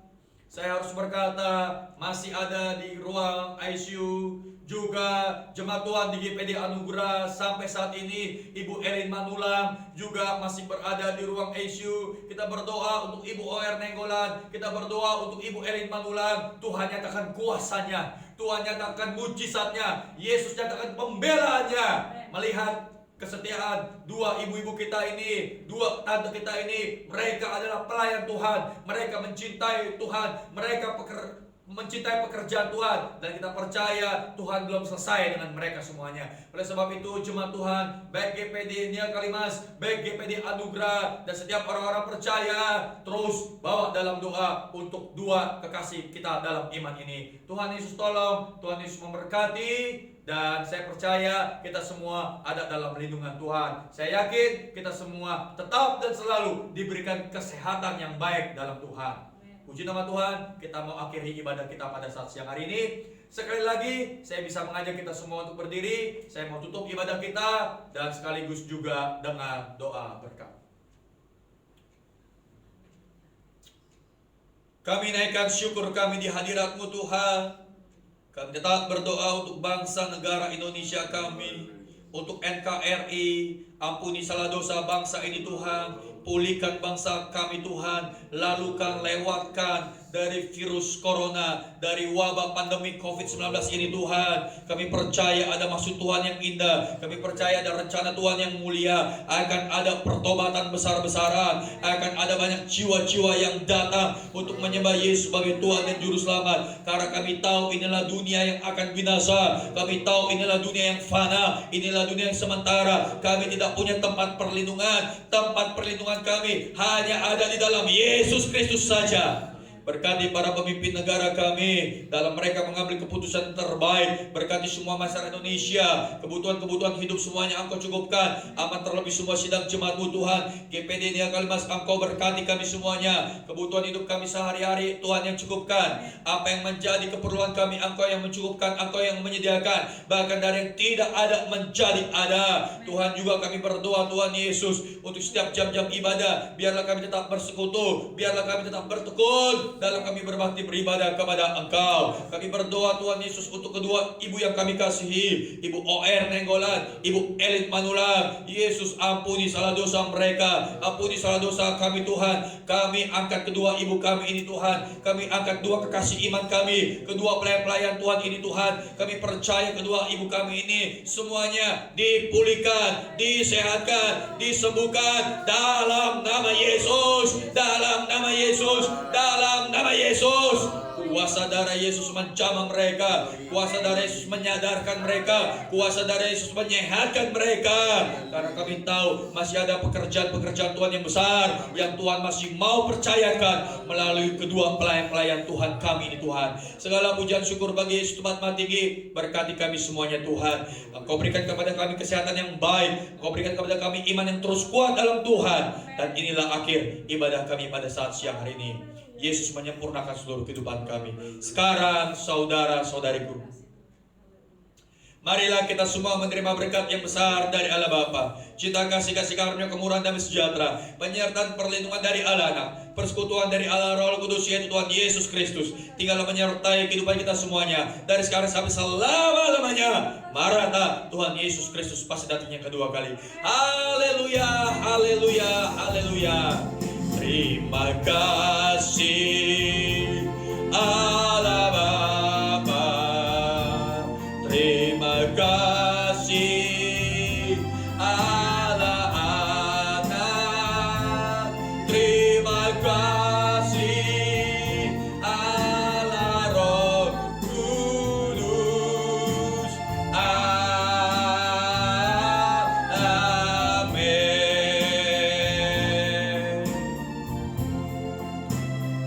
saya harus berkata, masih ada di ruang ICU. Juga jemaat Tuhan di GPD Anugerah sampai saat ini, Ibu Elin Manulang juga masih berada di ruang ICU. Kita berdoa untuk Ibu OR Nenggolan, kita berdoa untuk Ibu Elin Manulang. Tuhan nyatakan kuasanya, Tuhan nyatakan mujizatnya, Yesus nyatakan pembelaannya. Melihat kesetiaan dua ibu-ibu kita ini, dua tante kita ini, mereka adalah pelayan Tuhan, mereka mencintai Tuhan, mereka mencintai pekerjaan Tuhan, dan kita percaya Tuhan belum selesai dengan mereka semuanya. Oleh sebab itu jemaat Tuhan, baik GPD Nia Kalimas, baik GPD Anugerah, dan setiap orang-orang percaya, terus bawa dalam doa untuk dua kekasih kita dalam iman ini. Tuhan Yesus tolong, Tuhan Yesus memberkati, dan saya percaya kita semua ada dalam lindungan Tuhan. Saya yakin kita semua tetap dan selalu diberikan kesehatan yang baik dalam Tuhan. Puji nama Tuhan, kita mau akhiri ibadah kita pada saat siang hari ini. Sekali lagi, saya bisa mengajak kita semua untuk berdiri. Saya mau tutup ibadah kita dan sekaligus juga dengan doa berkat. Kami naikkan syukur kami di hadirat-Mu Tuhan. Kami tetap berdoa untuk bangsa negara Indonesia kami, untuk NKRI. Ampuni salah dosa bangsa ini Tuhan. Pulihkan bangsa kami Tuhan, lalukan, lewatkan dari virus corona, dari wabah pandemi COVID-19 ini Tuhan. Kami percaya ada maksud Tuhan yang indah, kami percaya ada rencana Tuhan yang mulia. Akan ada pertobatan besar-besaran, akan ada banyak jiwa-jiwa yang datang untuk menyembah Yesus sebagai Tuhan dan Juru Selamat. Karena kami tahu inilah dunia yang akan binasa, kami tahu inilah dunia yang fana, inilah dunia yang sementara. Kami tidak punya tempat perlindungan kami hanya ada di dalam Yesus Kristus saja. Berkati para pemimpin negara kami dalam mereka mengambil keputusan terbaik. Berkati semua masyarakat Indonesia, kebutuhan-kebutuhan hidup semuanya Engkau cukupkan. Amat terlebih semua sidang jemaat-Mu Tuhan, GPD Nia Kalimas, Engkau berkati kami semuanya. Kebutuhan hidup kami sehari-hari Tuhan yang cukupkan. Apa yang menjadi keperluan kami Engkau yang mencukupkan, Engkau yang menyediakan. Bahkan dari yang tidak ada menjadi ada. Tuhan juga kami berdoa Tuhan Yesus untuk setiap jam-jam ibadah, biarlah kami tetap bersekutu, biarlah kami tetap bertekun dalam kami berbakti beribadah kepada Engkau. Kami berdoa Tuhan Yesus untuk kedua ibu yang kami kasihi, Ibu OR Nenggolan, Ibu Elin Manulang. Yesus ampuni salah dosa mereka, ampuni salah dosa kami Tuhan. Kami angkat kedua ibu kami ini Tuhan, kami angkat dua kekasih iman kami, kedua pelayan-pelayan Tuhan ini Tuhan. Kami percaya kedua ibu kami ini semuanya dipulihkan, disehatkan, disembuhkan dalam nama Yesus, dalam nama Yesus, dalam nama Yesus. Kuasa darah Yesus menjamah mereka. Kuasa darah Yesus menyadarkan mereka. Kuasa darah Yesus menyehatkan mereka. Karena kami tahu masih ada pekerjaan-pekerjaan Tuhan yang besar yang Tuhan masih mau percayakan melalui kedua pelayan-pelayan Tuhan kami ini Tuhan. Segala pujian syukur bagi Yesus Tuhan Maha Tinggi. Berkati kami semuanya Tuhan. Engkau berikan kepada kami kesehatan yang baik. Engkau berikan kepada kami iman yang terus kuat dalam Tuhan. Dan inilah akhir ibadah kami pada saat siang hari ini. Yesus menyempurnakan seluruh kehidupan kami. Sekarang saudara-saudariku, marilah kita semua menerima berkat yang besar dari Allah Bapa, cinta kasih karunia kemurahan damai sejahtera, penyertaan perlindungan dari Allah Anak, persekutuan dari Allah Roh Kudus yaitu Tuhan Yesus Kristus, tinggallah menyertai kehidupan kita semuanya dari sekarang sampai selama-lamanya. Maranatha, Tuhan Yesus Kristus pasti datang yang kedua kali. Haleluya, haleluya, haleluya. Terima kasih Allah Bapa, terima kasih Allah Anak, terima kasih Allah Roh Kudus. Amin.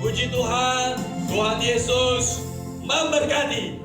Puji Tuhan, Tuhan Yesus memberkati.